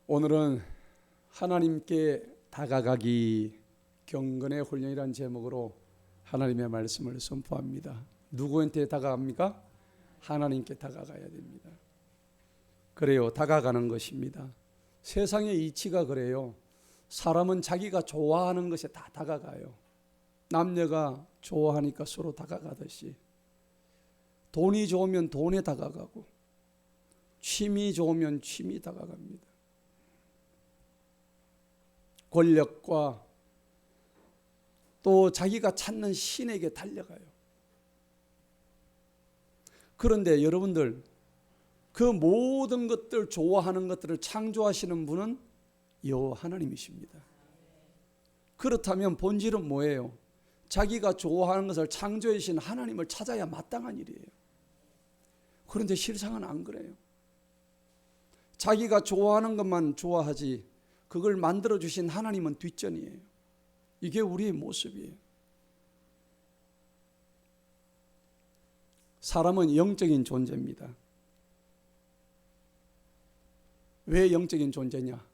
오늘은 하나님께 다가가기 경건의 훈련이라는 제목으로 하나님의 말씀을 선포합니다. 누구한테 다가갑니까? 하나님께 다가가야 됩니다. 그래요, 다가가는 것입니다. 세상의 이치가 그래요. 사람은 자기가 좋아하는 것에 다 다가가요. 남녀가 좋아하니까 서로 다가가듯이 돈이 좋으면 돈에 다가가고 취미 좋으면 취미 다가갑니다. 권력과 또 자기가 찾는 신에게 달려가요. 그런데 여러분들, 그 모든 것들 좋아하는 것들을 창조하시는 분은 여호와 하나님이십니다. 그렇다면 본질은 뭐예요? 자기가 좋아하는 것을 창조해 주신 하나님을 찾아야 마땅한 일이에요. 그런데 실상은 안 그래요. 자기가 좋아하는 것만 좋아하지 그걸 만들어 주신 하나님은 뒷전이에요. 이게 우리의 모습이에요. 사람은 영적인 존재입니다. 왜 영적인 존재냐?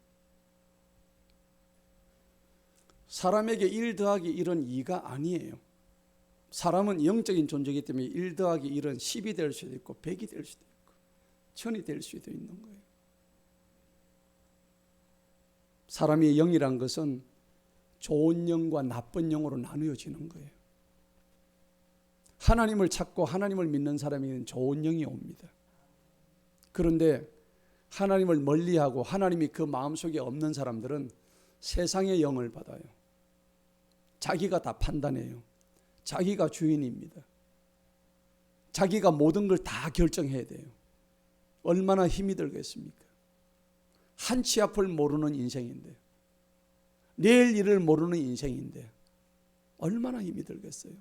사람에게 1 더하기 1은 2가 아니에요. 사람은 영적인 존재이기 때문에 1 더하기 1은 10이 될 수도 있고 100이 될 수도 있고 1000이 될 수도 있는 거예요. 사람이 영이란 것은 좋은 영과 나쁜 영으로 나누어지는 거예요. 하나님을 찾고 하나님을 믿는 사람에게는 좋은 영이 옵니다. 그런데 하나님을 멀리하고 하나님이 그 마음속에 없는 사람들은 세상의 영을 받아요. 자기가 다 판단해요. 자기가 주인입니다. 자기가 모든 걸 다 결정해야 돼요. 얼마나 힘이 들겠습니까? 한치 앞을 모르는 인생인데, 내일 일을 모르는 인생인데 얼마나 힘이 들겠어요?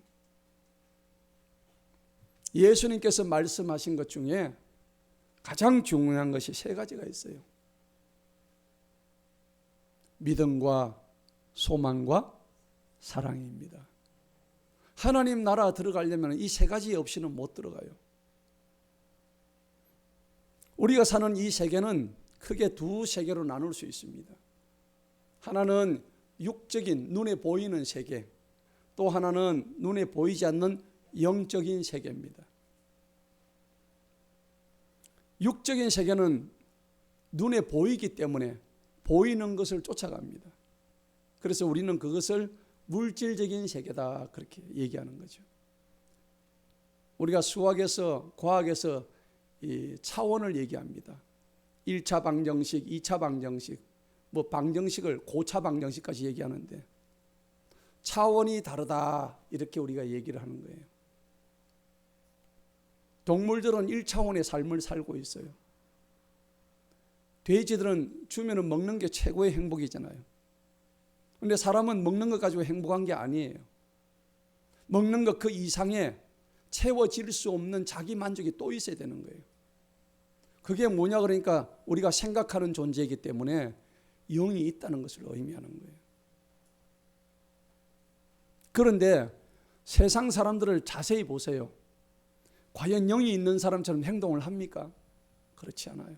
예수님께서 말씀하신 것 중에 가장 중요한 것이 3가지가 있어요. 믿음과 소망과 사랑입니다. 하나님 나라 들어가려면 이 3가지 없이는 못 들어가요. 우리가 사는 이 세계는 크게 2 세계로 나눌 수 있습니다. 하나는 육적인 눈에 보이는 세계, 또 하나는 눈에 보이지 않는 영적인 세계입니다. 육적인 세계는 눈에 보이기 때문에 보이는 것을 쫓아갑니다. 그래서 우리는 그것을 물질적인 세계다 그렇게 얘기하는 거죠. 우리가 수학에서 과학에서 이 차원을 얘기합니다. 1차 방정식, 2차 방정식, 뭐 방정식을 고차 방정식까지 얘기하는데 차원이 다르다 이렇게 우리가 얘기를 하는 거예요. 동물들은 1차원의 삶을 살고 있어요. 돼지들은 주면은 먹는 게 최고의 행복이잖아요. 그런데 사람은 먹는 것 가지고 행복한 게 아니에요. 먹는 것 그 이상의 채워질 수 없는 자기 만족이 또 있어야 되는 거예요. 그게 뭐냐 그러니까 우리가 생각하는 존재이기 때문에 영이 있다는 것을 의미하는 거예요. 그런데 세상 사람들을 자세히 보세요. 과연 영이 있는 사람처럼 행동을 합니까? 그렇지 않아요.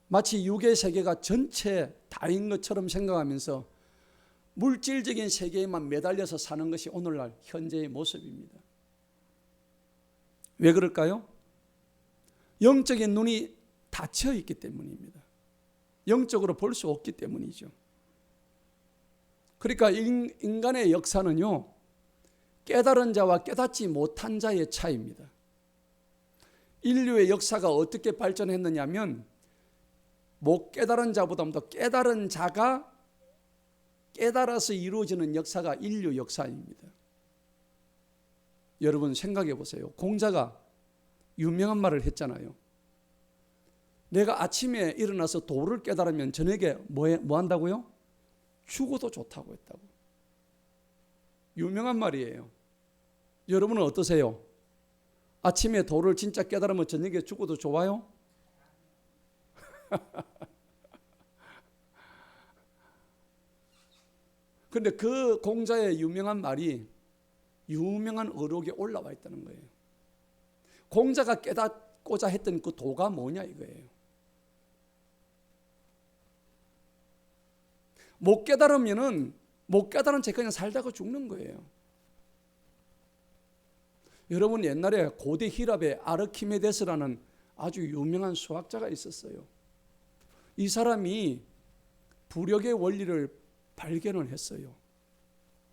마치 육의 세계가 전체 다인 것처럼 생각하면서 물질적인 세계에만 매달려서 사는 것이 오늘날 현재의 모습입니다. 왜 그럴까요? 영적인 눈이 닫혀 있기 때문입니다. 영적으로 볼 수 없기 때문이죠. 그러니까 인간의 역사는요, 깨달은 자와 깨닫지 못한 자의 차이입니다. 인류의 역사가 어떻게 발전했느냐면 못 깨달은 자보다 더 깨달은 자가 깨달아서 이루어지는 역사가 인류 역사입니다. 여러분 생각해 보세요. 공자가 유명한 말을 했잖아요. 내가 아침에 일어나서 도를 깨달으면 저녁에 뭐 한다고요? 죽어도 좋다고 했다고. 유명한 말이에요. 여러분은 어떠세요? 아침에 도를 진짜 깨달으면 저녁에 죽어도 좋아요? 그런데 그 공자의 유명한 말이 유명한 어록에 올라와 있다는 거예요. 공자가 깨닫고자 했던 그 도가 뭐냐 이거예요. 못 깨달으면은 못 깨달은 채 그냥 살다가 죽는 거예요. 여러분, 옛날에 고대 히랍에 아르키메데스라는 아주 유명한 수학자가 있었어요. 이 사람이 부력의 원리를 발견을 했어요.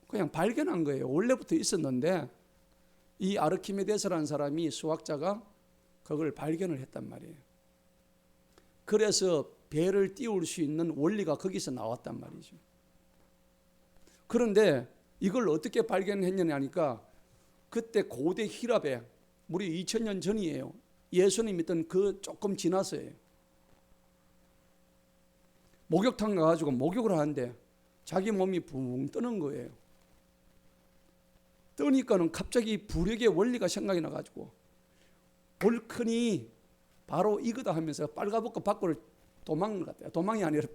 그냥 발견한 거예요. 원래부터 있었는데 이 아르키메데스라는 사람이, 수학자가 그걸 발견을 했단 말이에요. 그래서 배를 띄울 수 있는 원리가 거기서 나왔단 말이죠. 그런데 이걸 어떻게 발견했느냐 하니까, 그때 고대 히랍에, 무려 2000년 전이에요. 예수님 있던 그 조금 지나서예요. 목욕탕 가가지고 목욕을 하는데 자기 몸이 붕 뜨는 거예요. 뜨니까는 갑자기 부력의 원리가 생각이 나가지고, 볼큰이 바로 이거다 하면서 빨가벗고 밖으로 도망을 갔대요. 도망이 아니라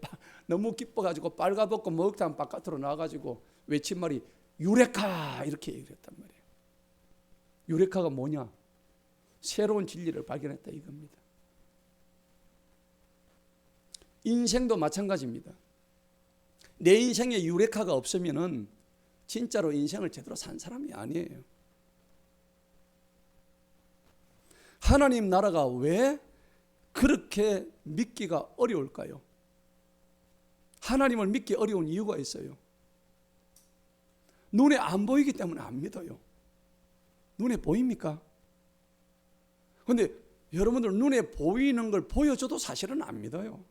너무 기뻐가지고 빨가벗고 목욕탕 바깥으로 나와가지고 외친 말이 유레카, 이렇게 얘기를 했단 말이에요. 유레카가 뭐냐? 새로운 진리를 발견했다 이겁니다. 인생도 마찬가지입니다. 내 인생에 유레카가 없으면은 진짜로 인생을 제대로 산 사람이 아니에요. 하나님 나라가 왜 그렇게 믿기가 어려울까요? 하나님을 믿기 어려운 이유가 있어요. 눈에 안 보이기 때문에 안 믿어요. 눈에 보입니까? 그런데 여러분들, 눈에 보이는 걸 보여줘도 사실은 안 믿어요.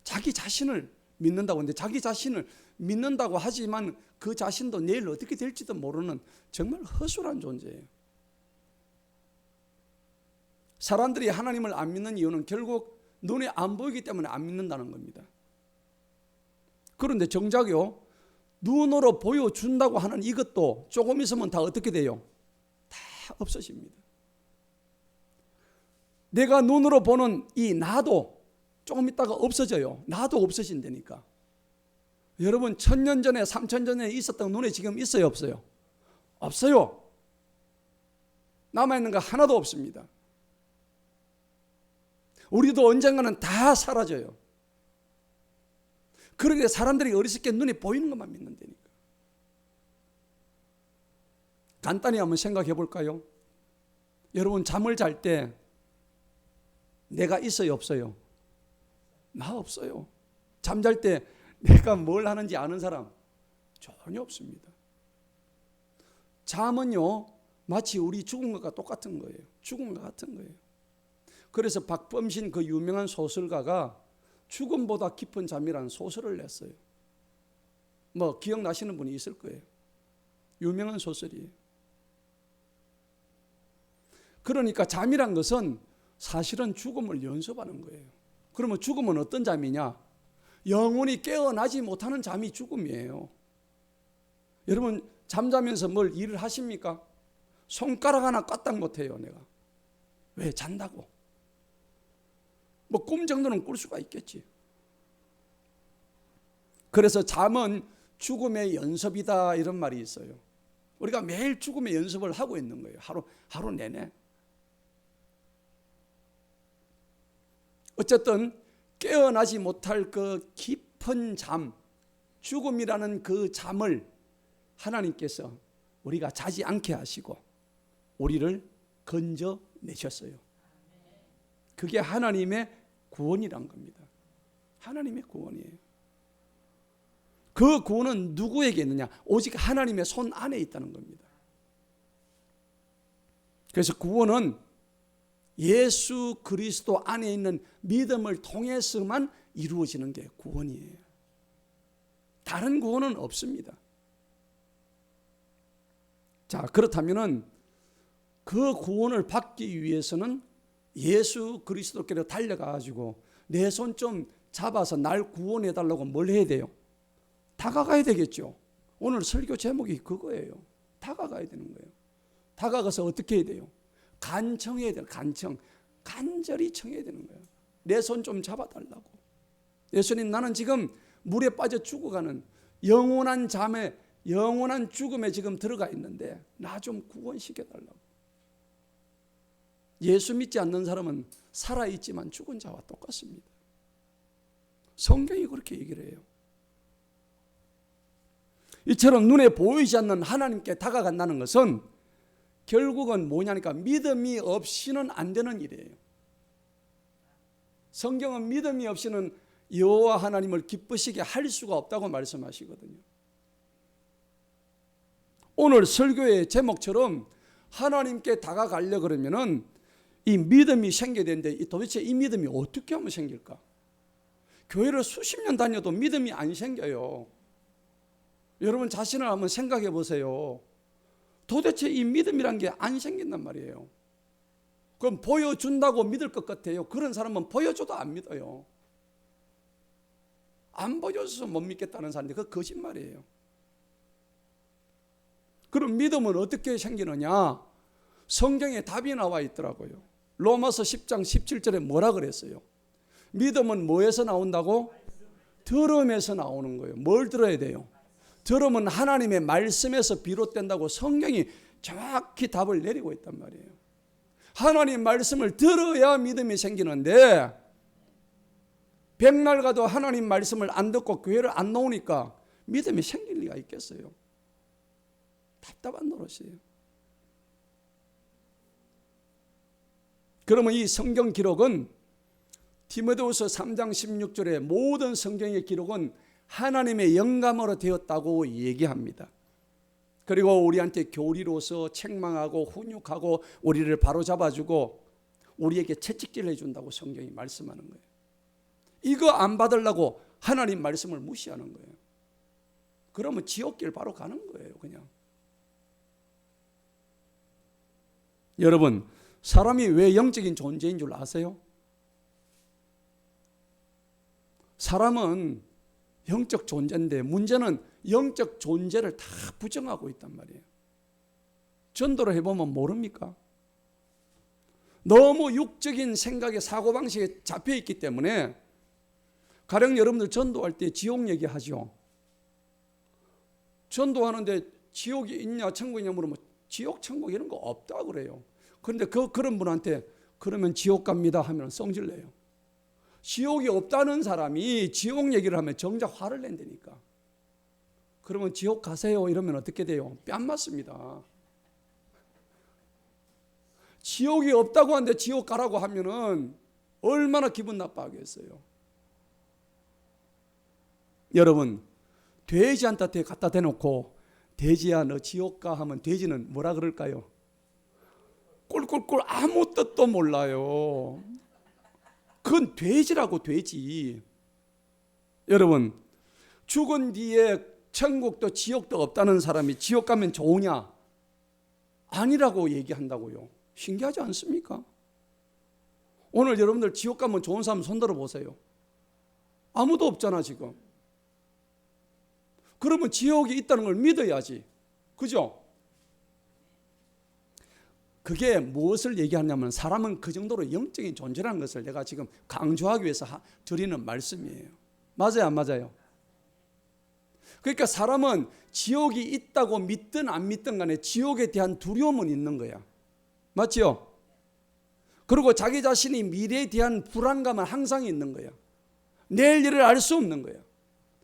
자기 자신을 믿는다고 하는데, 자기 자신을 믿는다고 하지만 그 자신도 내일 어떻게 될지도 모르는 정말 허술한 존재예요. 사람들이 하나님을 안 믿는 이유는 결국 눈에 안 보이기 때문에 안 믿는다는 겁니다. 그런데 정작요, 눈으로 보여준다고 하는 이것도 조금 있으면 다 어떻게 돼요? 다 없어집니다. 내가 눈으로 보는 이 나도 조금 있다가 없어져요. 나도 없어진다니까. 여러분, 1000년 전에 3000년 전에 있었던 눈에 지금 있어요, 없어요? 없어요. 남아있는 거 하나도 없습니다. 우리도 언젠가는 다 사라져요. 그러게 사람들이 어리석게 눈에 보이는 것만 믿는다니까. 간단히 한번 생각해 볼까요? 여러분, 잠을 잘 때 내가 있어요, 없어요? 나 없어요. 잠잘 때 내가 뭘 하는지 아는 사람 전혀 없습니다. 잠은요, 마치 우리 죽은 것과 똑같은 거예요. 죽은 것 같은 거예요. 그래서 박범신 그 유명한 소설가가 죽음보다 깊은 잠이라는 소설을 냈어요. 뭐 기억나시는 분이 있을 거예요. 유명한 소설이에요. 그러니까 잠이란 것은 사실은 죽음을 연습하는 거예요. 그러면 죽음은 어떤 잠이냐? 영원히 깨어나지 못하는 잠이 죽음이에요. 여러분, 잠자면서 뭘 일을 하십니까? 손가락 하나 까딱 못해요, 내가. 왜? 잔다고. 뭐 꿈 정도는 꿀 수가 있겠지. 그래서 잠은 죽음의 연습이다, 이런 말이 있어요. 우리가 매일 죽음의 연습을 하고 있는 거예요. 하루 내내. 어쨌든 깨어나지 못할 그 깊은 잠, 죽음이라는 그 잠을 하나님께서 우리가 자지 않게 하시고 우리를 건져내셨어요. 그게 하나님의 구원이란 겁니다. 하나님의 구원이에요. 그 구원은 누구에게 있느냐? 오직 하나님의 손 안에 있다는 겁니다. 그래서 구원은 예수 그리스도 안에 있는 믿음을 통해서만 이루어지는 게 구원이에요. 다른 구원은 없습니다. 자, 그렇다면은 그 구원을 받기 위해서는 예수 그리스도께로 달려가가지고 내 손 좀 잡아서 날 구원해 달라고 뭘 해야 돼요? 다가가야 되겠죠. 오늘 설교 제목이 그거예요. 다가가야 되는 거예요. 다가가서 어떻게 해야 돼요? 간청해야 돼요. 간절히 청해야 되는 거예요. 내 손 좀 잡아달라고. 예수님, 나는 지금 물에 빠져 죽어가는 영원한 잠에, 영원한 죽음에 지금 들어가 있는데 나 좀 구원시켜달라고. 예수 믿지 않는 사람은 살아있지만 죽은 자와 똑같습니다. 성경이 그렇게 얘기를 해요. 이처럼 눈에 보이지 않는 하나님께 다가간다는 것은 결국은 뭐냐니까 믿음이 없이는 안 되는 일이에요. 성경은 믿음이 없이는 여호와 하나님을 기쁘시게 할 수가 없다고 말씀하시거든요. 오늘 설교의 제목처럼 하나님께 다가가려 그러면은 이 믿음이 생겨야 되는데 도대체 이 믿음이 어떻게 하면 생길까? 교회를 수십 년 다녀도 믿음이 안 생겨요. 여러분 자신을 한번 생각해 보세요. 도대체 이 믿음이란 게 안 생긴단 말이에요. 그럼 보여준다고 믿을 것 같아요. 그런 사람은 보여줘도 안 믿어요. 안 보여줘서 못 믿겠다는 사람인데 그거 거짓말이에요. 그럼 믿음은 어떻게 생기느냐? 성경에 답이 나와 있더라고요. 로마서 10장 17절에 뭐라 그랬어요? 믿음은 뭐에서 나온다고? 들음에서 나오는 거예요. 뭘 들어야 돼요? 들음은 하나님의 말씀에서 비롯된다고 성경이 정확히 답을 내리고 있단 말이에요. 하나님 말씀을 들어야 믿음이 생기는데 백날 가도 하나님 말씀을 안 듣고 교회를 안 나오니까 믿음이 생길 리가 있겠어요? 답답한 노릇이에요. 그러면 이 성경 기록은 디모데후서 3장 16절에 모든 성경의 기록은 하나님의 영감으로 되었다고 얘기합니다. 그리고 우리한테 교리로서 책망하고 훈육하고 우리를 바로잡아주고 우리에게 채찍질을 해준다고 성경이 말씀하는 거예요. 이거 안 받으려고 하나님 말씀을 무시하는 거예요. 그러면 지옥길 바로 가는 거예요, 그냥. 여러분, 사람이 왜 영적인 존재인 줄 아세요? 사람은 영적 존재인데 문제는 영적 존재를 다 부정하고 있단 말이에요. 전도를 해보면 모릅니까? 너무 육적인 생각에 사고방식에 잡혀있기 때문에 가령 여러분들 전도할 때 지옥 얘기하죠. 전도하는데 지옥이 있냐 천국이 있냐 물으면 지옥 천국 이런 거 없다 그래요. 그런데 그런 분한테 그러면 지옥 갑니다 하면 성질내요. 지옥이 없다는 사람이 지옥 얘기를 하면 정작 화를 낸다니까. 그러면 지옥 가세요 이러면 어떻게 돼요? 뺨 맞습니다. 지옥이 없다고 하는데 지옥 가라고 하면은 얼마나 기분 나빠하겠어요. 여러분, 돼지한테 갖다 대놓고 돼지야 너 지옥 가 하면 돼지는 뭐라 그럴까요? 꿀꿀꿀 아무 뜻도 몰라요. 그건 돼지라고 돼지. 여러분, 죽은 뒤에 천국도 지옥도 없다는 사람이 지옥 가면 좋으냐? 아니라고 얘기한다고요. 신기하지 않습니까? 오늘 여러분들 지옥 가면 좋은 사람 손들어 보세요. 아무도 없잖아 지금. 그러면 지옥이 있다는 걸 믿어야지. 그죠? 그게 무엇을 얘기하냐면 사람은 그 정도로 영적인 존재라는 것을 내가 지금 강조하기 위해서 드리는 말씀이에요. 맞아요, 안 맞아요? 그러니까 사람은 지옥이 있다고 믿든 안 믿든 간에 지옥에 대한 두려움은 있는 거야. 맞죠? 그리고 자기 자신이 미래에 대한 불안감은 항상 있는 거야. 내일 일을 알 수 없는 거야.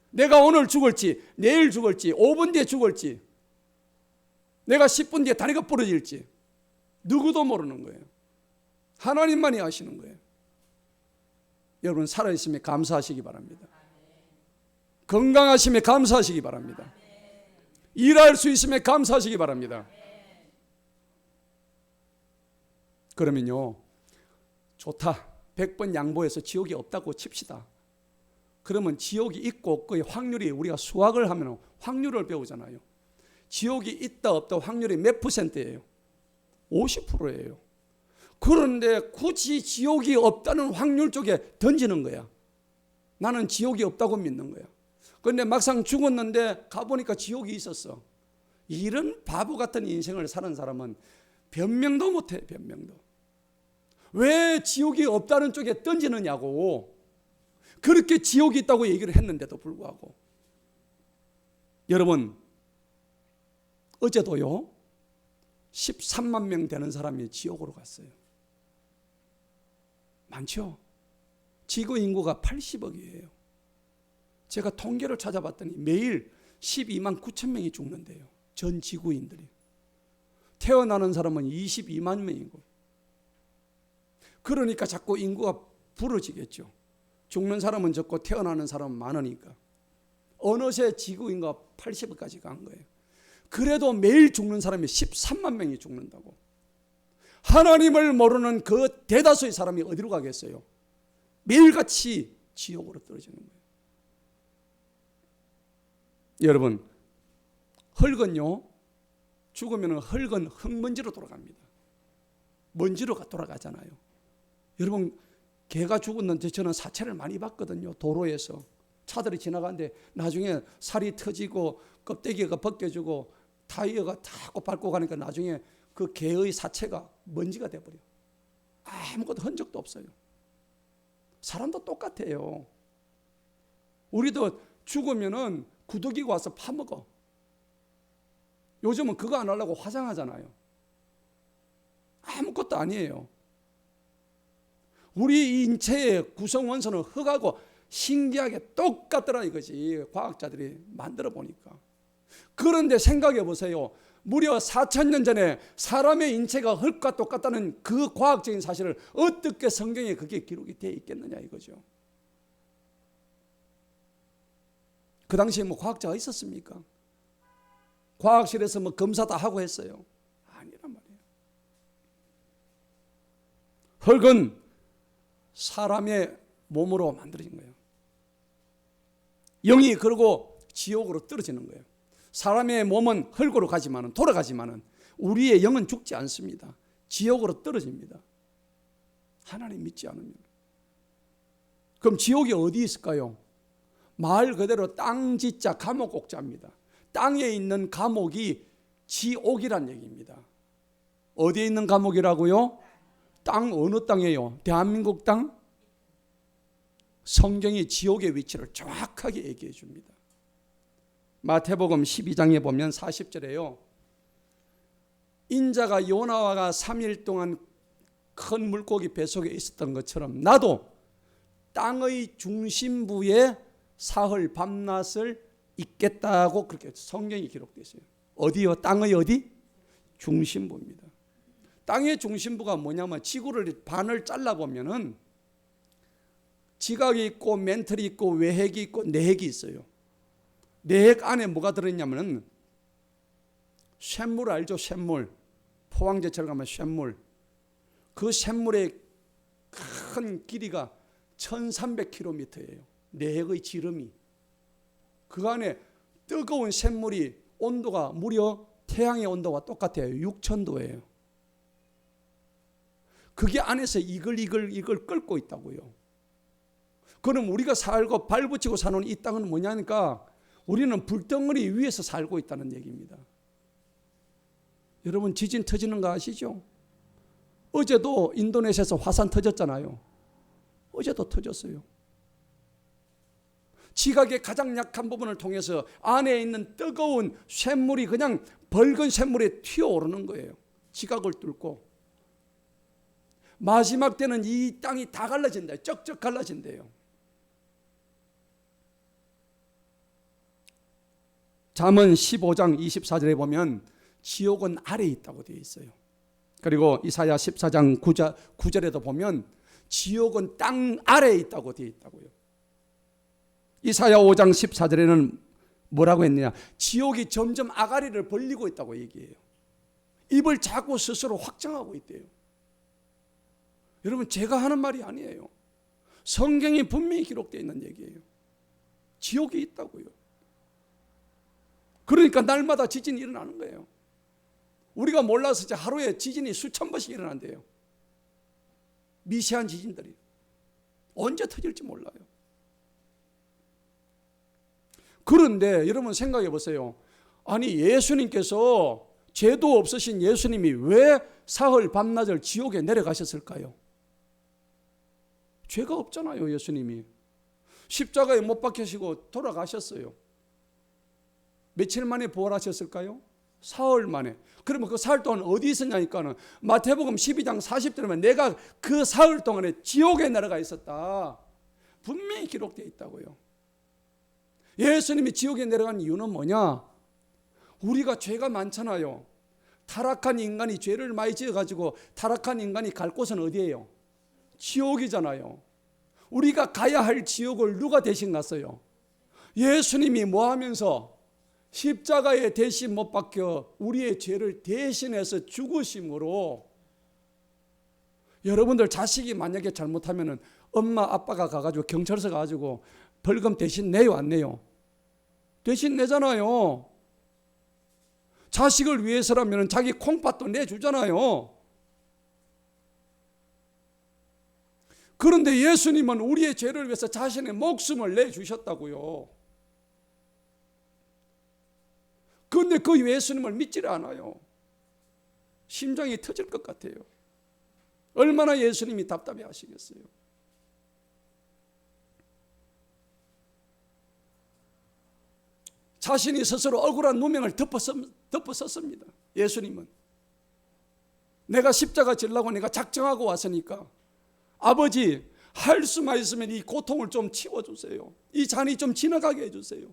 내가 오늘 죽을지, 내일 죽을지, 5분 뒤에 죽을지, 내가 10분 뒤에 다리가 부러질지 누구도 모르는 거예요. 하나님만이 아시는 거예요. 여러분 살아있음에 감사하시기 바랍니다. 건강하심에 감사하시기 바랍니다. 일할 수 있음에 감사하시기 바랍니다. 그러면요, 좋다. 100번 양보해서 지옥이 없다고 칩시다. 그러면 지옥이 있고 없고의 확률이 우리가 수학을 하면 확률을 배우잖아요. 지옥이 있다 없다 확률이 몇 %예요? 50%예요. 그런데 굳이 지옥이 없다는 확률 쪽에 던지는 거야. 나는 지옥이 없다고 믿는 거야. 그런데 막상 죽었는데 가보니까 지옥이 있었어. 이런 바보 같은 인생을 사는 사람은 변명도 못해. 변명도. 왜 지옥이 없다는 쪽에 던지느냐고. 그렇게 지옥이 있다고 얘기를 했는데도 불구하고. 여러분, 어제도요 13만 명 되는 사람이 지옥으로 갔어요. 많죠? 지구 인구가 80억이에요. 제가 통계를 찾아봤더니 매일 12만 9천 명이 죽는데요. 전 지구인들이. 태어나는 사람은 22만 명이고. 그러니까 자꾸 인구가 부러지겠죠. 죽는 사람은 적고 태어나는 사람은 많으니까. 어느새 지구 인구가 80까지 간 거예요. 그래도 매일 죽는 사람이 13만 명이 죽는다고. 하나님을 모르는 그 대다수의 사람이 어디로 가겠어요? 매일같이 지옥으로 떨어지는 거예요. 여러분, 흙은요, 죽으면 흙은 흙먼지로 돌아갑니다. 먼지로 돌아가잖아요. 여러분, 개가 죽었는데 저는 사체를 많이 봤거든요. 도로에서 차들이 지나가는데 나중에 살이 터지고 껍데기가 벗겨지고 타이어가 다 밟고 가니까 나중에 그 개의 사체가 먼지가 돼버려. 아무것도 흔적도 없어요. 사람도 똑같아요. 우리도 죽으면은 구더기가 와서 파먹어. 요즘은 그거 안 하려고 화장하잖아요. 아무것도 아니에요. 우리 인체의 구성원소는 흙하고 신기하게 똑같더라 이거지. 과학자들이 만들어 보니까. 그런데 생각해 보세요. 무려 4,000년 전에 사람의 인체가 흙과 똑같다는 그 과학적인 사실을 어떻게 성경에 그게 기록이 되어 있겠느냐 이거죠. 그 당시에 뭐 과학자가 있었습니까? 과학실에서 뭐 검사 다 하고 했어요? 아니란 말이에요. 흙은 사람의 몸으로 만들어진 거예요. 영이 그러고 지옥으로 떨어지는 거예요. 사람의 몸은 흙으로 가지만은 돌아가지만은 우리의 영은 죽지 않습니다. 지옥으로 떨어집니다. 하나님 믿지 않으면. 그럼 지옥이 어디 있을까요? 말 그대로 땅지자 감옥옥자입니다. 땅에 있는 감옥이 지옥이란 얘기입니다. 어디에 있는 감옥이라고요? 땅 어느 땅이에요? 대한민국 땅? 성경이 지옥의 위치를 정확하게 얘기해 줍니다. 마태복음 12장에 보면 40절에요. 인자가 요나와가 3일 동안 큰 물고기 뱃속에 있었던 것처럼 나도 땅의 중심부에 사흘 밤낮을 있겠다고 그렇게 성경이 기록되어 있어요. 어디요? 땅의 어디? 중심부입니다. 땅의 중심부가 뭐냐면 지구를 반을 잘라보면은 지각이 있고 멘틀이 있고 외핵이 있고 내핵이 있어요. 내핵 안에 뭐가 들어있냐면은 샘물 알죠? 샘물. 포항제철 가면 샘물. 그 샘물의 큰 길이가 1300km예요. 내핵의 지름이. 그 안에 뜨거운 샘물이 온도가 무려 태양의 온도와 똑같아요. 6000도예요. 그게 안에서 이걸 끓고 있다고요. 그럼 우리가 살고 발붙이고 사는 이 땅은 뭐냐니까 우리는 불덩어리 위에서 살고 있다는 얘기입니다. 여러분 지진 터지는 거 아시죠? 어제도 인도네시아에서 화산 터졌잖아요. 어제도 터졌어요. 지각의 가장 약한 부분을 통해서 안에 있는 뜨거운 샘물이 그냥 벌건 샘물에 튀어오르는 거예요. 지각을 뚫고. 마지막 때는 이 땅이 다 갈라진다. 쩍쩍 갈라진대요. 잠언 15장 24절에 보면 지옥은 아래에 있다고 되어 있어요. 그리고 이사야 14장 9절에도 보면 지옥은 땅 아래에 있다고 되어 있다고요. 이사야 5장 14절에는 뭐라고 했느냐? 지옥이 점점 아가리를 벌리고 있다고 얘기해요. 입을 자꾸 스스로 확장하고 있대요. 여러분 제가 하는 말이 아니에요. 성경이 분명히 기록되어 있는 얘기예요. 지옥이 있다고요. 그러니까 날마다 지진이 일어나는 거예요. 우리가 몰라서 하루에 지진이 수천 번씩 일어난대요. 미세한 지진들이. 언제 터질지 몰라요. 그런데 여러분 생각해 보세요. 아니 예수님께서 죄도 없으신 예수님이 왜 사흘 밤낮을 지옥에 내려가셨을까요? 죄가 없잖아요. 예수님이 십자가에 못 박히시고 돌아가셨어요. 며칠 만에 부활하셨을까요? 사흘 만에. 그러면 그 사흘 동안 어디 있었냐니까는 마태복음 12장 40절에 내가 그 사흘 동안에 지옥에 내려가 있었다. 분명히 기록되어 있다고요. 예수님이 지옥에 내려간 이유는 뭐냐? 우리가 죄가 많잖아요. 타락한 인간이 죄를 많이 지어가지고 타락한 인간이 갈 곳은 어디예요? 지옥이잖아요. 우리가 가야 할 지옥을 누가 대신 갔어요? 예수님이 뭐 하면서 십자가에 대신 못 박혀 우리의 죄를 대신해서 죽으심으로, 여러분들 자식이 만약에 잘못하면 엄마 아빠가 가가지고 경찰서 가가지고 벌금 대신 내요 안 내요? 대신 내잖아요. 자식을 위해서라면 자기 콩팥도 내주잖아요. 그런데 예수님은 우리의 죄를 위해서 자신의 목숨을 내주셨다고요. 그런데 그 예수님을 믿지를 않아요. 심장이 터질 것 같아요. 얼마나 예수님이 답답해 하시겠어요. 자신이 스스로 억울한 누명을 덮어섰습니다. 예수님은 내가 십자가 지려고 내가 작정하고 왔으니까 아버지, 할 수만 있으면 이 고통을 좀 치워주세요. 이 잔이 좀 지나가게 해주세요.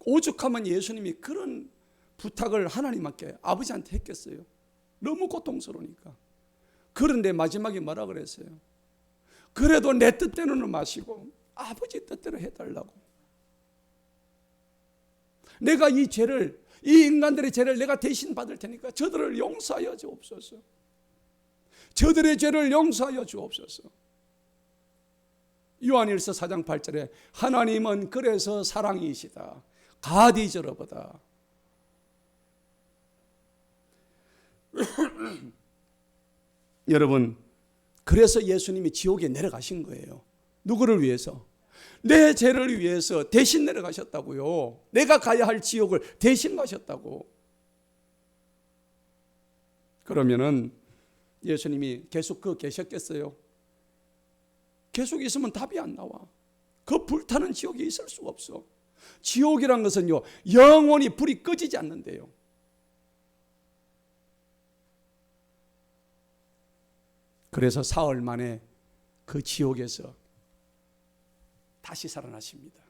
오죽하면 예수님이 그런 부탁을 하나님께, 아버지한테 했겠어요. 너무 고통스러우니까. 그런데 마지막에 뭐라 그랬어요? 그래도 내 뜻대로는 마시고 아버지 뜻대로 해달라고. 내가 이 죄를, 이 인간들의 죄를 내가 대신 받을 테니까 저들을 용서하여 주옵소서. 저들의 죄를 용서하여 주옵소서. 요한일서 4장 8절에 하나님은 그래서 사랑이시다. 가디저러보다. 여러분, 그래서 예수님이 지옥에 내려가신 거예요. 누구를 위해서? 내 죄를 위해서 대신 내려가셨다고요. 내가 가야 할 지옥을 대신 가셨다고. 그러면은 예수님이 계속 계셨겠어요? 계속 있으면 답이 안 나와. 그 불타는 지옥에 있을 수가 없어. 지옥이란 것은요, 영원히 불이 꺼지지 않는데요. 그래서 사흘 만에 그 지옥에서 다시 살아나십니다.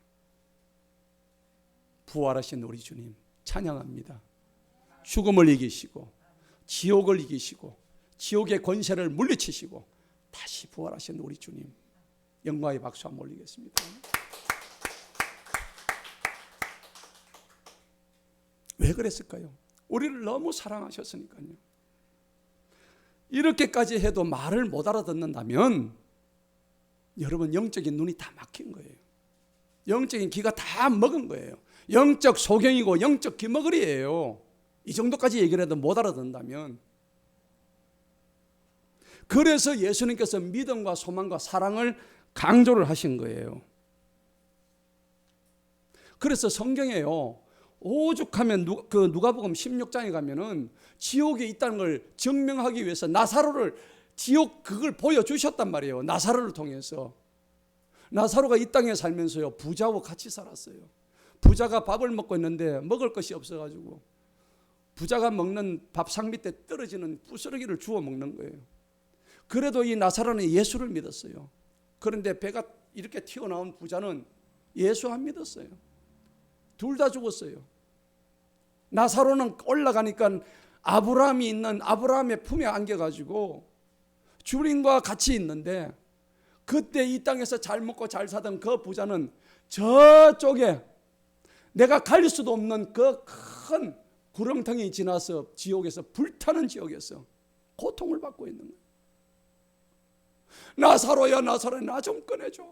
부활하신 우리 주님 찬양합니다. 죽음을 이기시고 지옥을 이기시고 지옥의 권세를 물리치시고 다시 부활하신 우리 주님, 영광의 박수 한번 올리겠습니다. 왜 그랬을까요? 우리를 너무 사랑하셨으니까요. 이렇게까지 해도 말을 못 알아듣는다면 여러분, 영적인 눈이 다 막힌 거예요. 영적인 귀가 다 먹은 거예요. 영적 소경이고 영적 귀머거리예요. 이 정도까지 얘기를 해도 못 알아듣는다면. 그래서 예수님께서 믿음과 소망과 사랑을 강조를 하신 거예요. 그래서 성경에요, 오죽하면 누가복음 16장에 가면은 지옥에 있다는 걸 증명하기 위해서 나사로를, 지옥 그걸 보여주셨단 말이에요. 나사로를 통해서. 나사로가 이 땅에 살면서요, 부자와 같이 살았어요. 부자가 밥을 먹고 있는데 먹을 것이 없어가지고 부자가 먹는 밥상 밑에 떨어지는 부스러기를 주워 먹는 거예요. 그래도 이 나사로는 예수를 믿었어요. 그런데 배가 이렇게 튀어나온 부자는 예수 안 믿었어요. 둘 다 죽었어요. 나사로는 올라가니까 아브라함이 있는, 아브라함의 품에 안겨가지고 주님과 같이 있는데, 그때 이 땅에서 잘 먹고 잘 사던 그 부자는 저쪽에 내가 갈 수도 없는 그 큰 구렁텅이 지나서 지옥에서, 불타는 지옥에서 고통을 받고 있는 거예요. 나사로야, 나사로야, 나 좀 꺼내줘.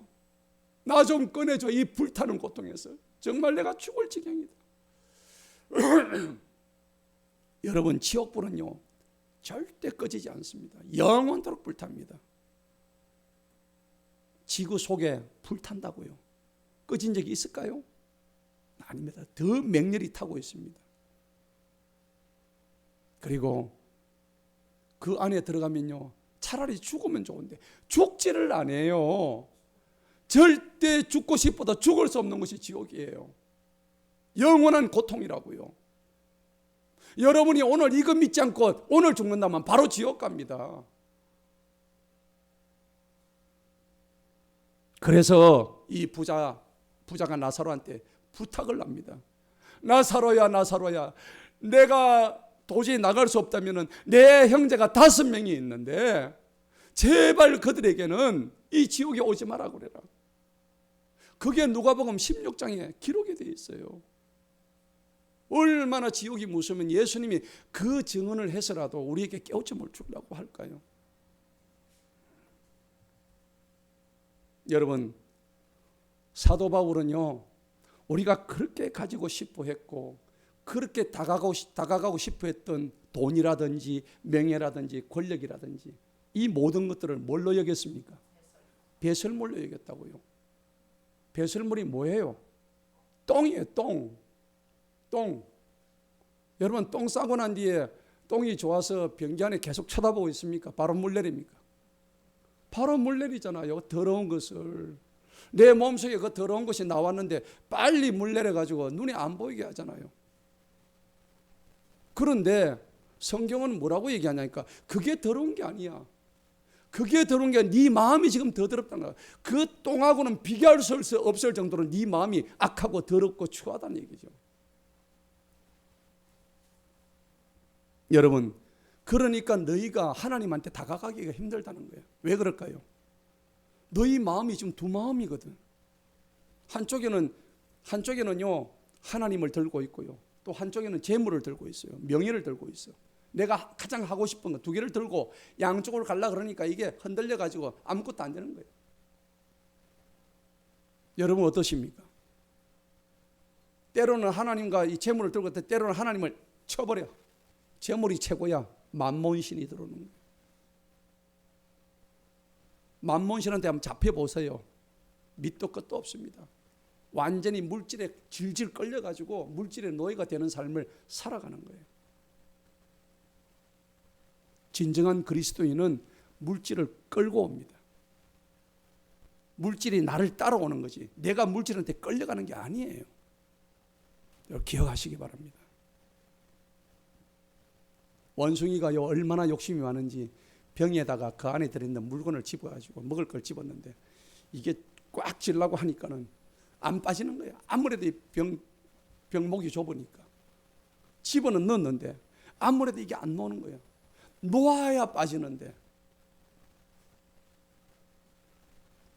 나 좀 꺼내줘. 이 불타는 고통에서 정말 내가 죽을 지경이다. 여러분, 지옥불은요 절대 꺼지지 않습니다. 영원토록 불탑니다. 지구 속에 불탄다고요. 꺼진 적이 있을까요? 아닙니다. 더 맹렬히 타고 있습니다. 그리고 그 안에 들어가면요, 차라리 죽으면 좋은데 죽지를 않아요. 절대 죽고 싶어도 죽을 수 없는 것이 지옥이에요. 영원한 고통이라고요. 여러분이 오늘 이거 믿지 않고 오늘 죽는다면 바로 지옥 갑니다. 그래서 이 부자 부자가 나사로한테 부탁을 합니다. 나사로야, 나사로야, 내가 도저히 나갈 수 없다면 내 형제가 5명이 있는데 제발 그들에게는 이 지옥에 오지 마라 그래라. 그게 누가복음 16장에 기록이 되어 있어요. 얼마나 지옥이 무서우면 예수님이 그 증언을 해서라도 우리에게 깨우침을 주려고 할까요? 여러분, 사도 바울은요, 우리가 그렇게 가지고 싶어 했고 그렇게 다가가고 싶어 했던 돈이라든지 명예라든지 권력이라든지 이 모든 것들을 뭘로 여겼습니까? 배설물로 여겼다고요. 배설물이 뭐예요? 똥이에요. 똥. 여러분, 똥 싸고 난 뒤에 똥이 좋아서 변기 안에 계속 쳐다보고 있습니까? 바로 물내립니까? 바로 물내리잖아요. 더러운 것을. 내 몸속에 그 더러운 것이 나왔는데 빨리 물내려가지고 눈에 안 보이게 하잖아요. 그런데 성경은 뭐라고 얘기하냐니까 그게 더러운 게 아니야. 그게 더러운 게 네 마음이 지금 더 더럽다는 거야. 그 똥하고는 비교할 수 없을 정도로 네 마음이 악하고 더럽고 추하다는 얘기죠. 여러분, 그러니까 너희가 하나님한테 다가가기가 힘들다는 거예요. 왜 그럴까요? 너희 마음이 지금 두 마음이거든. 한쪽에는요 하나님을 들고 있고요, 또 한쪽에는 재물을 들고 있어요. 명예를 들고 있어요. 내가 가장 하고 싶은 거 두 개를 들고 양쪽으로 가려 그러니까 이게 흔들려 가지고 아무것도 안 되는 거예요. 여러분 어떠십니까? 때로는 하나님과 이 재물을 들고 있을 때 때로는 하나님을 쳐버려. 재물이 최고야. 만몬신이 들어오는 거예요. 만몬신한테 한번 잡혀보세요. 밑도 끝도 없습니다. 완전히 물질에 질질 끌려가지고 물질의 노예가 되는 삶을 살아가는 거예요. 진정한 그리스도인은 물질을 끌고 옵니다. 물질이 나를 따라오는 거지 내가 물질한테 끌려가는 게 아니에요. 여러분 기억하시기 바랍니다. 원숭이가요 얼마나 욕심이 많은지 병에다가 그 안에 들어있는 물건을 집어가지고 먹을 걸 집었는데 이게 꽉 쥐려고 하니까는 안 빠지는 거야. 아무래도 이 병목이 좁으니까 집어는 넣었는데 아무래도 이게 안 노는 거야. 놓아야 빠지는데.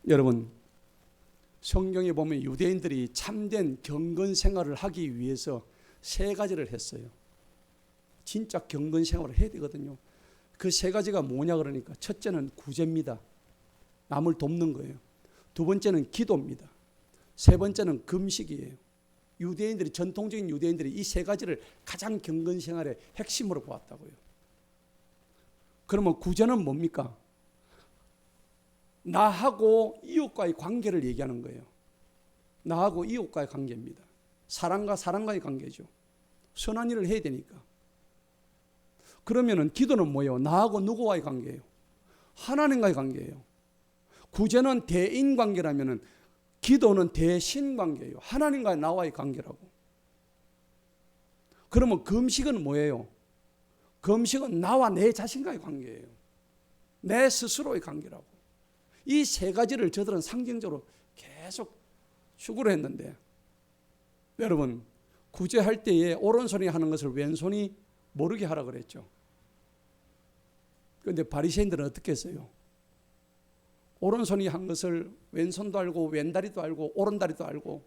여러분 성경에 보면 유대인들이 참된 경건 생활을 하기 위해서 3가지를 했어요. 진짜 경건 생활을 해야 되거든요. 그 3가지가 뭐냐 그러니까 첫째는 구제입니다. 남을 돕는 거예요. 2번째는 기도입니다. 3번째는 금식이에요. 유대인들이 전통적인 유대인들이 이 3가지를 가장 경건 생활의 핵심으로 보았다고요. 그러면 구제는 뭡니까? 나하고 이웃과의 관계를 얘기하는 거예요. 나하고 이웃과의 관계입니다. 사람과 사람과의 관계죠. 선한 일을 해야 되니까. 그러면은 기도는 뭐예요? 나하고 누구와의 관계예요? 하나님과의 관계예요. 구제는 대인 관계라면은 기도는 대신 관계예요. 하나님과 나와의 관계라고. 그러면 금식은 뭐예요? 금식은 나와 내 자신과의 관계예요. 내 스스로의 관계라고. 이 3가지를 저들은 상징적으로 계속 추구를 했는데 여러분 구제할 때에 오른손이 하는 것을 왼손이 모르게 하라 그랬죠. 그런데 바리새인들은 어떻게 했어요? 오른손이 한 것을 왼손도 알고 왼다리도 알고 오른다리도 알고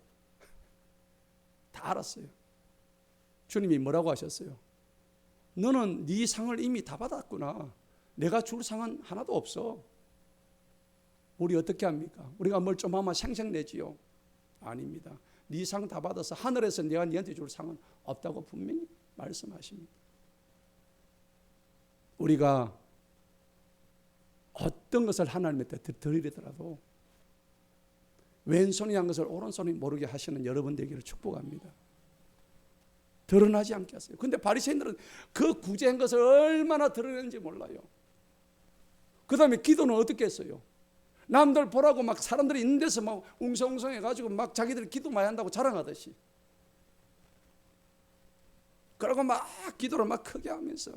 다 알았어요. 주님이 뭐라고 하셨어요? 너는 네 상을 이미 다 받았구나. 내가 줄 상은 하나도 없어. 우리 어떻게 합니까? 우리가 뭘 좀 하면 생색내지요? 아닙니다. 네 상 다 받아서 하늘에서 내가 네한테 줄 상은 없다고 분명히 말씀하십니다. 우리가 어떤 것을 하나님한테 드리더라도 왼손이 한 것을 오른손이 모르게 하시는 여러분 되기를 축복합니다. 드러나지 않게 하세요. 그런데 바리새인들은 그 구제한 것을 얼마나 드러내는지 몰라요. 그 다음에 기도는 어떻게 했어요? 남들 보라고 막 사람들이 있는 데서 막 웅성웅성 해가지고 막 자기들 기도 많이 한다고 자랑하듯이 그러고 막 기도를 막 크게 하면서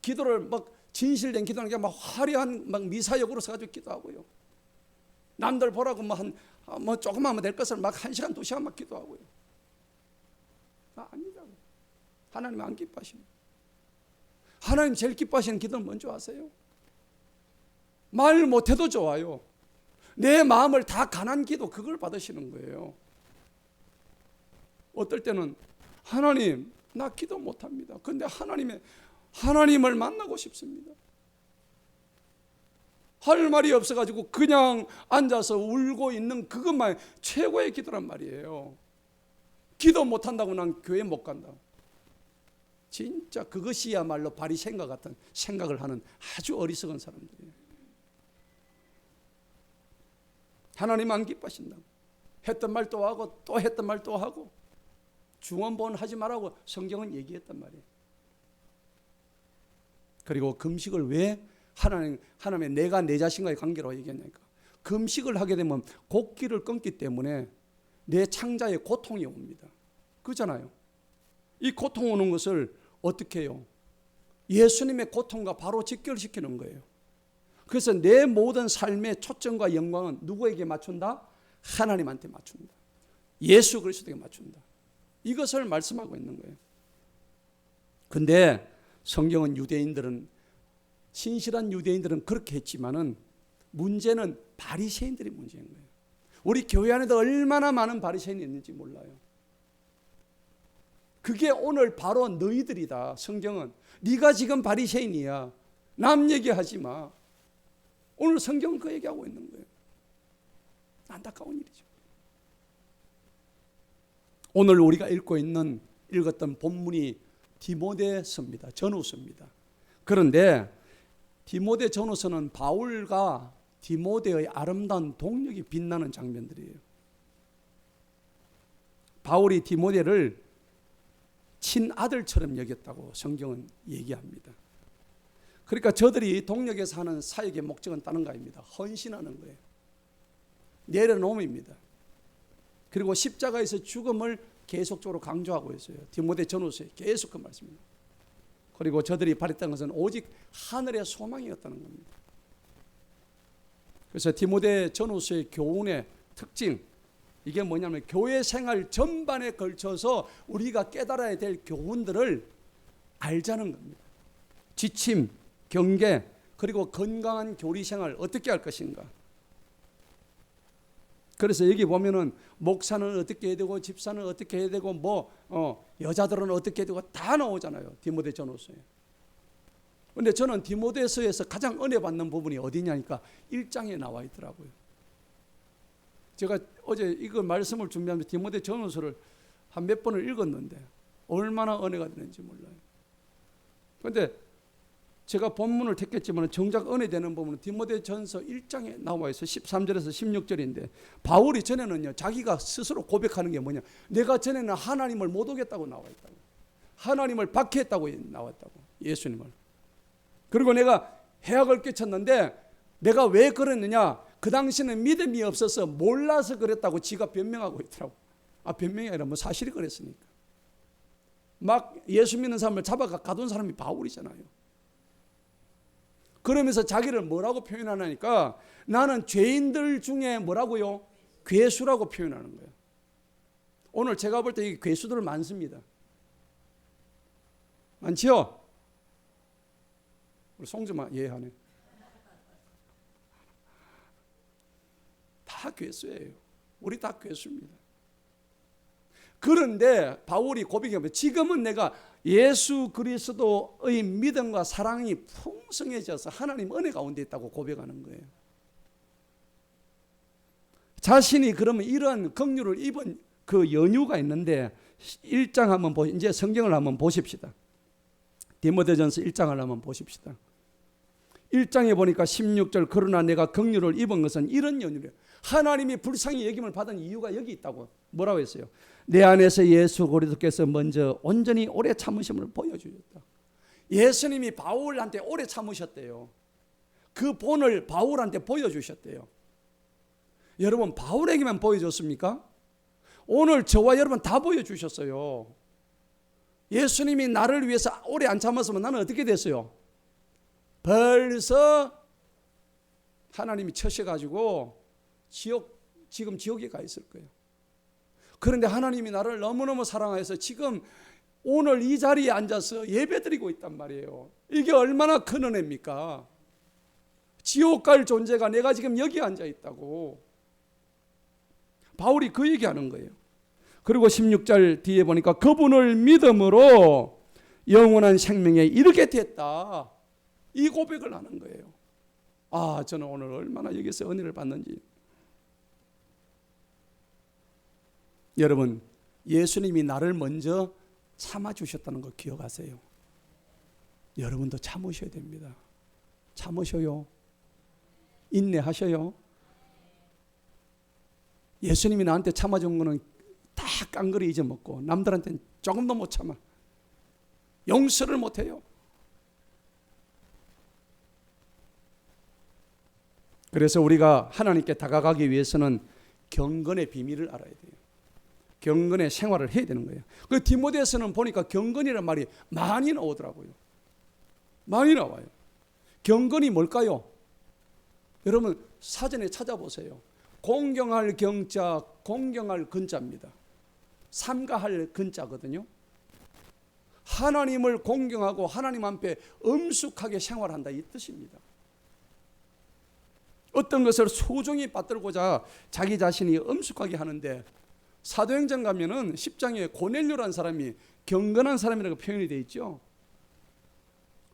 기도를 막 진실된 기도는 막 화려한 막 미사역으로 써가지고 기도하고요. 남들 보라고 막 뭐 조금만 하면 될 것을 막 1시간 2시간 막 기도하고요. 아니다. 하나님 안 기뻐하십니다. 하나님 제일 기뻐하시는 기도는 뭔지 아세요? 말 못해도 좋아요. 내 마음을 다 가난 기도, 그걸 받으시는 거예요. 어떨 때는 하나님 나 기도 못합니다. 근데 하나님을 만나고 싶습니다. 할 말이 없어가지고 그냥 앉아서 울고 있는 그것만 최고의 기도란 말이에요. 기도 못한다고 난 교회 못 간다. 진짜 그것이야말로 바리새인과 같은 생각을 하는 아주 어리석은 사람들이에요. 하나님 안 기뻐하신다. 했던 말 또 하고 또 했던 말 또 하고 중언부언 하지 말라고 성경은 얘기했단 말이에요. 그리고 금식을 왜 하나님의 내가 내 자신과의 관계로 얘기했냐니까. 금식을 하게 되면 곡기를 끊기 때문에 내 창자에 고통이 옵니다. 그렇잖아요. 이 고통 오는 것을 어떻게 해요? 예수님의 고통과 바로 직결시키는 거예요. 그래서 내 모든 삶의 초점과 영광은 누구에게 맞춘다? 하나님한테 맞춘다. 예수 그리스도에게 맞춘다. 이것을 말씀하고 있는 거예요. 근데 성경은 신실한 유대인들은 그렇게 했지만은 문제는 바리새인들이 문제인 거예요. 우리 교회 안에도 얼마나 많은 바리새인이 있는지 몰라요. 그게 오늘 바로 너희들이다. 성경은 네가 지금 바리새인이야. 남 얘기하지 마. 오늘 성경은 그 얘기하고 있는 거예요. 안타까운 일이죠. 오늘 우리가 읽었던 본문이 디모데서입니다. 전후서입니다. 그런데 디모데 전후서는 바울과 디모데의 아름다운 동력이 빛나는 장면들이에요. 바울이 디모데를 친아들처럼 여겼다고 성경은 얘기합니다. 그러니까 저들이 동력에서 하는 사역의 목적은 다른 거 아닙니다. 헌신하는 거예요. 내려놓음입니다. 그리고 십자가에서 죽음을 계속적으로 강조하고 있어요. 디모데 전후서에 계속 그 말씀입니다. 그리고 저들이 바랬던 것은 오직 하늘의 소망이었다는 겁니다. 그래서 디모데 전후서의 교훈의 특징, 이게 뭐냐면 교회 생활 전반에 걸쳐서 우리가 깨달아야 될 교훈들을 알자는 겁니다. 지침, 경계, 그리고 건강한 교리 생활 어떻게 할 것인가. 그래서 여기 보면은 목사는 어떻게 해야 되고 집사는 어떻게 해야 되고 여자들은 어떻게 해야 되고 다 나오잖아요. 디모데 전후서에. 그런데 저는 디모데서에서 가장 은혜 받는 부분이 어디냐니까 1장에 나와 있더라고요. 제가 어제 이거 말씀을 준비하면서 디모데 전후서를 한 몇 번을 읽었는데 얼마나 은혜가 되는지 몰라요. 그런데 제가 본문을 택했지만 정작 은혜 되는 부분은 디모데 전서 1장에 나와 있어요. 13절에서 16절인데 바울이 전에는요, 자기가 스스로 고백하는 게 뭐냐, 내가 전에는 하나님을 못 오겠다고 나와 있다고, 하나님을 박해했다고 나왔다고, 예수님을. 그리고 내가 해악을 끼쳤는데 내가 왜 그랬느냐, 그 당시는 믿음이 없어서 몰라서 그랬다고 지가 변명하고 있더라고. 변명이 아니라 사실이 그랬으니까. 막 예수 믿는 사람을 잡아가 가둔 사람이 바울이잖아요. 그러면서 자기를 뭐라고 표현하니까 나는 죄인들 중에 뭐라고요? 괴수라고 표현하는 거예요. 오늘 제가 볼 때 이 괴수들 많습니다. 많지요? 우리 송주마 예하네. 다 괴수예요. 우리 다 괴수입니다. 그런데 바울이 고백하면 지금은 내가 예수 그리스도의 믿음과 사랑이 풍성해져서 하나님 은혜 가운데 있다고 고백하는 거예요. 자신이 그러면 이런 긍휼을 입은 그 연유가 있는데 1장 한번 이제 성경을 한번 보십시다. 디모데전서 1장을 한번 보십시다. 1장에 보니까 16절, 그러나 내가 긍휼을 입은 것은 이런 연유래요. 하나님이 불쌍히 여김을 받은 이유가 여기 있다고. 뭐라고 했어요? 내 안에서 예수 그리스도께서 먼저 온전히 오래 참으심을 보여주셨다. 예수님이 바울한테 오래 참으셨대요. 그 본을 바울한테 보여주셨대요. 여러분, 바울에게만 보여줬습니까? 오늘 저와 여러분 다 보여주셨어요. 예수님이 나를 위해서 오래 안 참았으면 나는 어떻게 됐어요? 벌써 하나님이 쳐셔가지고 지옥 지금 지옥에 가 있을 거예요. 그런데 하나님이 나를 너무너무 사랑하여서 지금 오늘 이 자리에 앉아서 예배드리고 있단 말이에요. 이게 얼마나 큰 은혜입니까? 지옥 갈 존재가 내가 지금 여기 앉아 있다고. 바울이 그 얘기하는 거예요. 그리고 16절 뒤에 보니까 그분을 믿음으로 영원한 생명에 이르게 됐다. 이 고백을 하는 거예요. 아, 저는 오늘 얼마나 여기서 은혜를 받는지. 여러분, 예수님이 나를 먼저 참아주셨다는 거 기억하세요. 여러분도 참으셔야 됩니다. 참으셔요. 인내하셔요. 예수님이 나한테 참아준 거는 다 깡그리 잊어먹고 남들한테는 조금도 못 참아. 용서를 못해요. 그래서 우리가 하나님께 다가가기 위해서는 경건의 비밀을 알아야 돼요. 경건의 생활을 해야 되는 거예요. 그 디모데에서는 보니까 경건이라는 말이 많이 나오더라고요. 많이 나와요. 경건이 뭘까요? 여러분 사전에 찾아보세요. 공경할 경자, 공경할 근자입니다. 삼가할 근자거든요. 하나님을 공경하고 하나님 앞에 엄숙하게 생활한다 이 뜻입니다. 어떤 것을 소중히 받들고자 자기 자신이 엄숙하게 하는데 사도행전 가면은 10장에 고넬료라는 사람이 경건한 사람이라고 표현이 되어 있죠.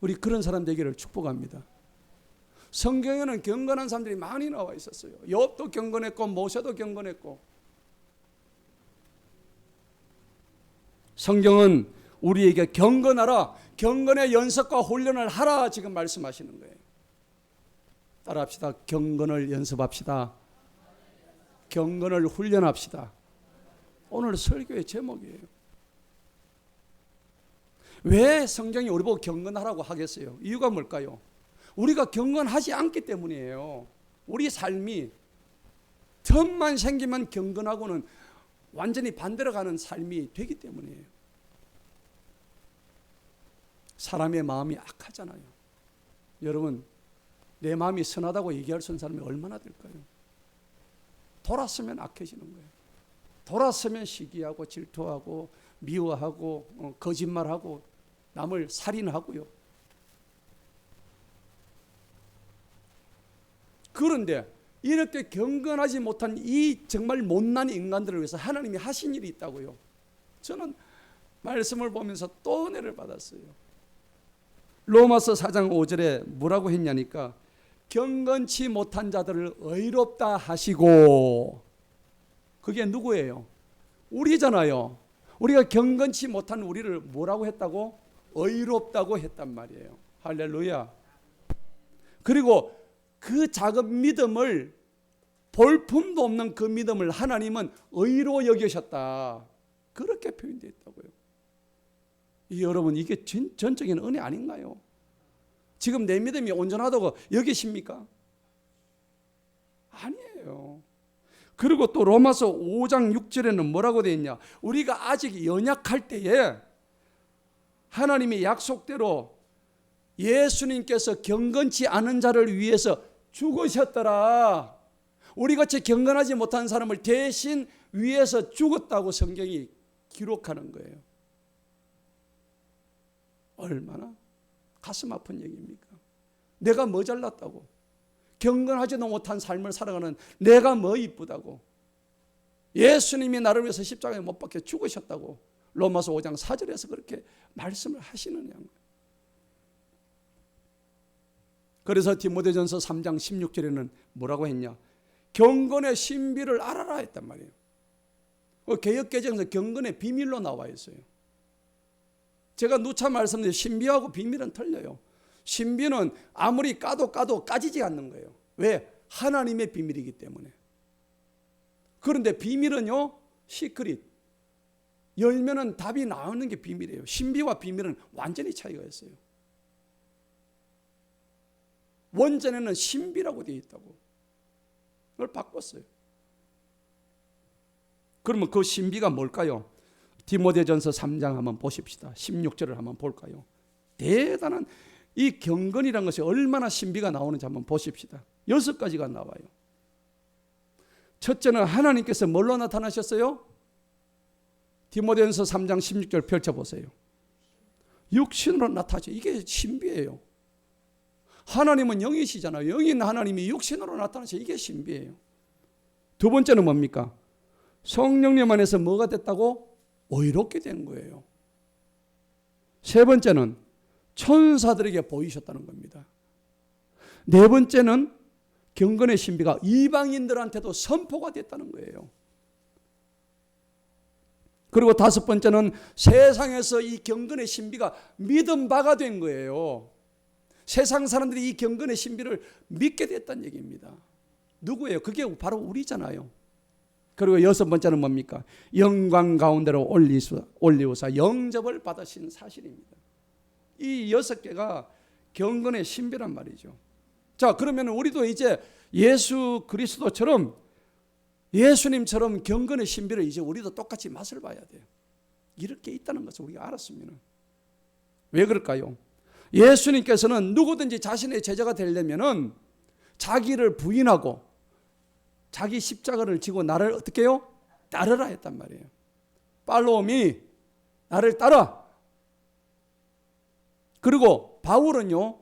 우리 그런 사람 되기를 축복합니다. 성경에는 경건한 사람들이 많이 나와 있었어요. 욥도 경건했고 모세도 경건했고. 성경은 우리에게 경건하라, 경건의 연습과 훈련을 하라 지금 말씀하시는 거예요. 따라합시다. 경건을 연습합시다. 경건을 훈련합시다. 오늘 설교의 제목이에요. 왜 성경이 우리 보고 경건하라고 하겠어요? 이유가 뭘까요? 우리가 경건하지 않기 때문이에요. 우리 삶이 틈만 생기면 경건하고는 완전히 반대로 가는 삶이 되기 때문이에요. 사람의 마음이 악하잖아요. 여러분, 내 마음이 선하다고 얘기할 수 있는 사람이 얼마나 될까요? 돌았으면 악해지는 거예요. 돌았으면 시기하고 질투하고 미워하고 거짓말하고 남을 살인하고요. 그런데 이렇게 경건하지 못한 이 정말 못난 인간들을 위해서 하나님이 하신 일이 있다고요. 저는 말씀을 보면서 또 은혜를 받았어요. 로마서 4장 5절에 뭐라고 했냐니까 경건치 못한 자들을 의롭다 하시고, 그게 누구예요? 우리잖아요. 우리가 경건치 못한 우리를 뭐라고 했다고? 의롭다고 했단 말이에요. 할렐루야. 그리고 그 작은 믿음을, 볼품도 없는 그 믿음을 하나님은 의로 여기셨다. 그렇게 표현되어 있다고요. 여러분, 이게 전적인 은혜 아닌가요? 지금 내 믿음이 온전하다고 여기십니까? 아니에요. 그리고 또 로마서 5장 6절에는 뭐라고 되어 있냐? 우리가 아직 연약할 때에 하나님이 약속대로 예수님께서 경건치 않은 자를 위해서 죽으셨더라. 우리같이 경건하지 못한 사람을 대신 위해서 죽었다고 성경이 기록하는 거예요. 얼마나 가슴 아픈 얘기입니까? 내가 뭐 잘났다고, 경건하지도 못한 삶을 살아가는 내가 뭐 이쁘다고, 예수님이 나를 위해서 십자가에 못 박혀 죽으셨다고 로마서 5장 4절에서 그렇게 말씀을 하시느냐는 거예요. 그래서 디모데전서 3장 16절에는 뭐라고 했냐? 경건의 신비를 알아라 했단 말이에요. 개역개정에서 경건의 비밀로 나와 있어요. 제가 누차 말씀드린 신비하고 비밀은 틀려요. 신비는 아무리 까도 까지지 않는 거예요. 왜? 하나님의 비밀이기 때문에. 그런데 비밀은요, 시크릿. 열면은 답이 나오는 게 비밀이에요. 신비와 비밀은 완전히 차이가 있어요. 원전에는 신비라고 되어 있다고. 그걸 바꿨어요. 그러면 그 신비가 뭘까요? 디모데전서 3장 한번 보십시다. 16절을 한번 볼까요? 대단한 이 경건이라는 것이 얼마나 신비가 나오는지 한번 보십시다. 6가지가 나와요. 첫째는 하나님께서 뭘로 나타나셨어요? 디모데전서 3장 16절 펼쳐보세요. 육신으로 나타나죠. 이게 신비예요. 하나님은 영이시잖아요. 영인 하나님이 육신으로 나타나셔. 이게 신비예요. 두 번째는 뭡니까? 성령님 안에서 뭐가 됐다고? 의롭게 된 거예요. 세 번째는 천사들에게 보이셨다는 겁니다. 네 번째는 경건의 신비가 이방인들한테도 선포가 됐다는 거예요. 그리고 다섯 번째는 세상에서 이 경건의 신비가 믿음 바가 된 거예요. 세상 사람들이 이 경건의 신비를 믿게 됐다는 얘기입니다. 누구예요? 그게 바로 우리잖아요. 그리고 여섯 번째는 뭡니까? 영광 가운데로 올리우사 영접을 받으신 사실입니다. 이 여섯 개가 경건의 신비란 말이죠. 자, 그러면 우리도 이제 예수 그리스도처럼 예수님처럼 경건의 신비를 이제 우리도 똑같이 맛을 봐야 돼요. 이렇게 있다는 것을 우리가 알았으면. 왜 그럴까요? 예수님께서는 누구든지 자신의 제자가 되려면은 자기를 부인하고 자기 십자가를 지고 나를 어떻게 해요? 따르라 했단 말이에요. 팔로우 미, 나를 따라. 그리고 바울은요,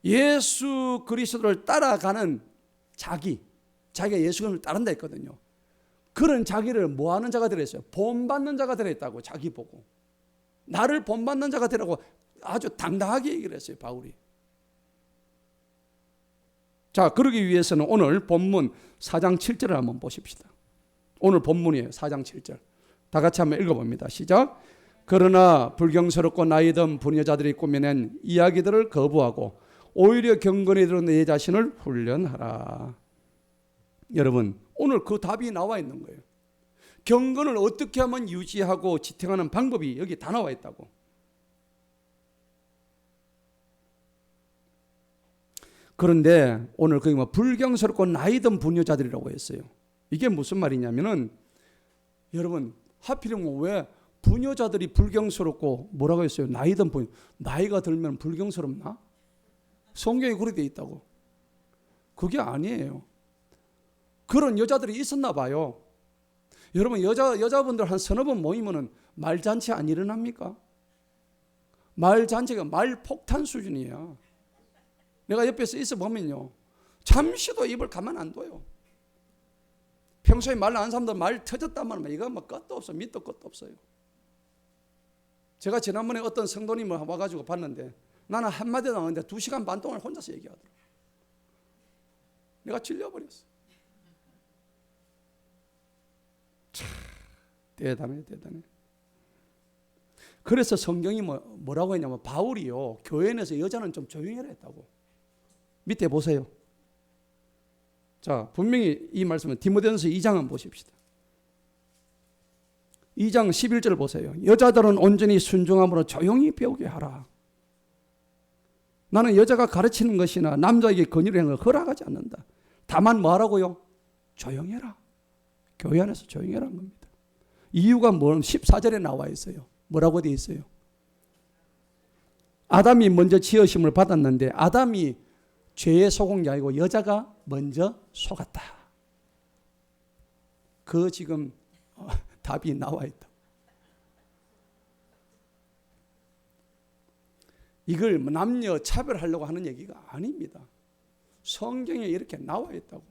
예수 그리스도를 따라가는 자기가 예수 그리스도를 따른다 했거든요. 그런 자기를 뭐하는 자가 되라 했어요? 본받는 자가 되라 했다고. 자기 보고 나를 본받는 자가 되라고 아주 당당하게 얘기를 했어요, 바울이. 자, 그러기 위해서는 오늘 본문 4장 7절을 한번 보십시다. 오늘 본문이에요. 4장 7절. 다 같이 한번 읽어봅니다. 시작. 그러나 불경스럽고 나이든 부녀자들이 꾸며낸 이야기들을 거부하고 오히려 경건히 들은 내 자신을 훈련하라. 여러분, 오늘 그 답이 나와 있는 거예요. 경건을 어떻게 하면 유지하고 지탱하는 방법이 여기 다 나와 있다고. 그런데 오늘 거기 불경스럽고 나이든 부녀자들이라고 했어요. 이게 무슨 말이냐면은 여러분, 하필이면 왜 부녀자들이 불경스럽고 뭐라고 했어요? 나이든 부녀. 나이가 들면 불경스럽나? 성경에 그렇게 돼 있다고. 그게 아니에요. 그런 여자들이 있었나 봐요. 여러분, 여자분들 한 서너 번 모이면은 말잔치 안 일어납니까? 말잔치가 말폭탄 수준이야. 내가 옆에서 있어 보면요, 잠시도 입을 가만 안 둬요. 평소에 말 안 하는 사람들 말 터졌다면 이거 뭐 끝도 없어. 밑도 끝도 없어요. 제가 지난번에 어떤 성도님을 와가지고 봤는데 나는 한마디도 안 하는데 2시간 반 동안 혼자서 얘기하더라고. 내가 질려버렸어. 참 대단해. 그래서 성경이 뭐라고 했냐면 바울이요, 교회 내에서 여자는 좀 조용해라 했다고. 밑에 보세요. 자, 분명히 이 말씀은 디모데전서 2장 한번 보십시다. 2장 11절 보세요. 여자들은 온전히 순종함으로 조용히 배우게 하라. 나는 여자가 가르치는 것이나 남자에게 권유를 하는 걸 허락하지 않는다. 다만 뭐 하라고요? 조용해라. 교회 안에서 조용해라는 겁니다. 이유가 뭐 14절에 나와 있어요. 뭐라고 되어 있어요? 아담이 먼저 지으심을 받았는데 아담이 죄에 속은 게 아니고 여자가 먼저 속았다. 그 지금 답이 나와 있다. 이걸 남녀 차별하려고 하는 얘기가 아닙니다. 성경에 이렇게 나와 있다고.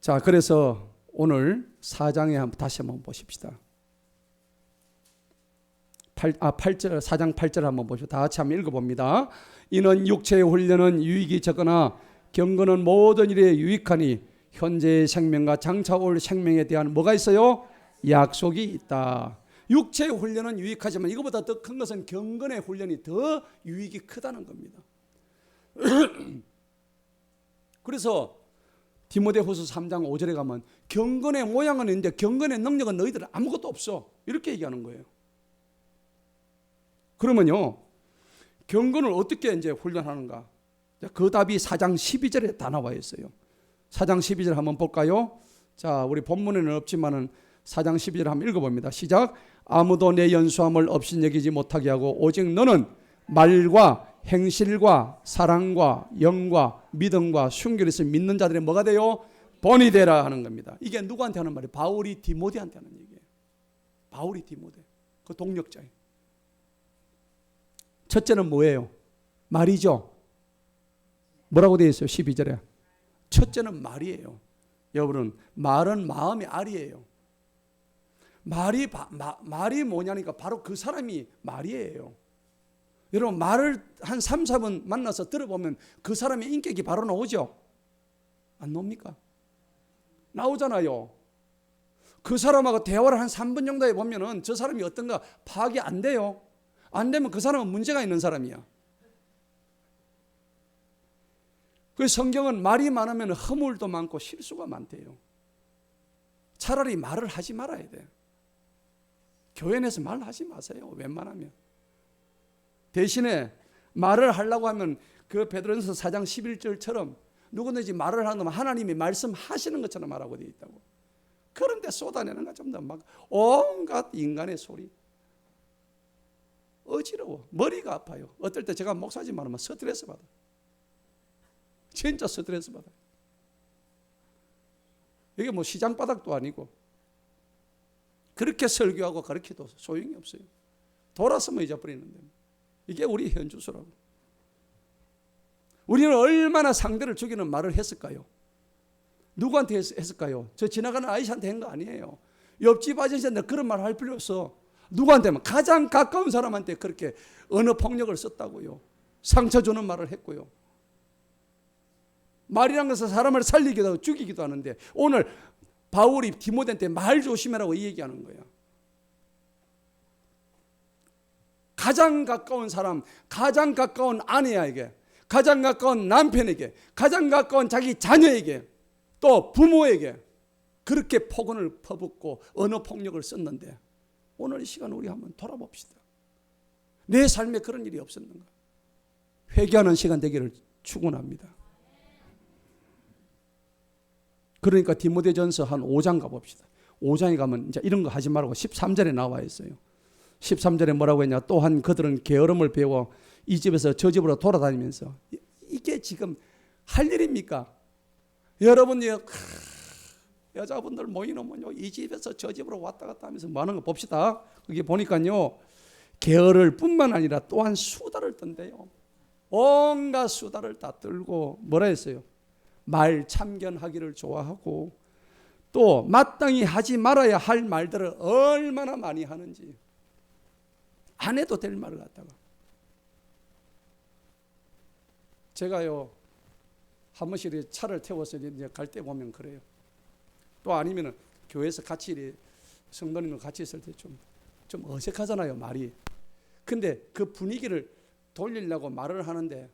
자, 그래서 오늘 4장에 다시 한번 보십시다. 4장 8절 한번 보시죠. 다 같이 한번 읽어봅니다. 이는 육체의 훈련은 유익이 적거나 경건은 모든 일에 유익하니 현재의 생명과 장차 올 생명에 대한 뭐가 있어요? 약속이 있다. 육체의 훈련은 유익하지만 이거보다 더 큰 것은 경건의 훈련이 더 유익이 크다는 겁니다. 그래서 디모데후서 3장 5절에 가면 경건의 모양은 있는데 경건의 능력은 너희들은 아무것도 없어. 이렇게 얘기하는 거예요. 그러면요, 경건을 어떻게 이제 훈련하는가? 그 답이 4장 12절에 다 나와 있어요. 4장 12절 한번 볼까요? 자, 우리 본문에는 없지만은 4장 12절 한번 읽어봅니다. 시작. 아무도 내 연수함을 없인 여기지 못하게 하고 오직 너는 말과 행실과 사랑과 영과 믿음과 순결이 있으면 믿는 자들이 뭐가 돼요? 본이 되라 하는 겁니다. 이게 누구한테 하는 말이에요? 바울이 디모데한테 하는 얘기예요. 바울이 디모데, 그 동력자예요. 첫째는 뭐예요? 말이죠. 뭐라고 되어 있어요? 12절에. 첫째는 말이에요. 여러분, 말은 마음의 알이에요. 말이 뭐냐니까 바로 그 사람이 말이에요. 여러분, 말을 한 3, 4분 만나서 들어보면 그 사람의 인격이 바로 나오죠? 안 나옵니까? 나오잖아요. 그 사람하고 대화를 한 3분 정도 해보면은 저 사람이 어떤가 파악이 안 돼요. 안 되면 그 사람은 문제가 있는 사람이야. 그 성경은 말이 많으면 허물도 많고 실수가 많대요. 차라리 말을 하지 말아야 돼. 교회 내에서 말하지 마세요. 웬만하면. 대신에 말을 하려고 하면 그 베드로전서 4장 11절처럼 누구든지 말을 하는 건 하나님이 말씀하시는 것처럼 말하고 되어 있다고. 그런데 쏟아내는 거 전부 다 막 온갖 인간의 소리. 어지러워. 머리가 아파요. 어떨 때 제가 목사지만 하면 스트레스 받아요. 진짜 스트레스 받아요. 이게 뭐 시장 바닥도 아니고 그렇게 설교하고 가르쳐도 소용이 없어요. 돌아서면 잊어버리는데. 이게 우리 현주소라고. 우리는 얼마나 상대를 죽이는 말을 했을까요? 누구한테 했을까요? 저 지나가는 아저씨한테 한 거 아니에요. 옆집 아저씨한테 그런 말 할 필요 없어. 누구한테만? 가장 가까운 사람한테 그렇게 언어 폭력을 썼다고요. 상처 주는 말을 했고요. 말이란 것은 사람을 살리기도 하고 죽이기도 하는데 오늘 바울이 디모데한테 말 조심해라고 이 얘기하는 거야. 가장 가까운 사람, 가장 가까운 아내에게, 가장 가까운 남편에게, 가장 가까운 자기 자녀에게, 또 부모에게 그렇게 폭언을 퍼붓고 언어 폭력을 썼는데 오늘 이 시간 우리 한번 돌아봅시다. 내 삶에 그런 일이 없었는가? 회개하는 시간 되기를 축원합니다. 그러니까 디모데전서 한 5장 가봅시다. 5장에 가면 이제 이런 거 하지 말고 13절에 나와 있어요. 13절에 뭐라고 했냐? 또한 그들은 게으름을 배워 이 집에서 저 집으로 돌아다니면서 이게 지금 할 일입니까? 여러분이 여자분들 모이면요 이 집에서 저 집으로 왔다 갔다 하면서 뭐 하는 거 봅시다. 그게 보니까요 게으를 뿐만 아니라 또한 수다를 떤대요. 온갖 수다를 다 떨고 뭐라 했어요? 말 참견하기를 좋아하고 또 마땅히 하지 말아야 할 말들을 얼마나 많이 하는지 안 해도 될 말을 갖다가 제가요 한 번씩 차를 태워서 이제 갈 때 보면 그래요. 또 아니면은 교회에서 같이 성도님과 같이 있을 때 좀 어색하잖아요 말이. 근데 그 분위기를 돌리려고 말을 하는데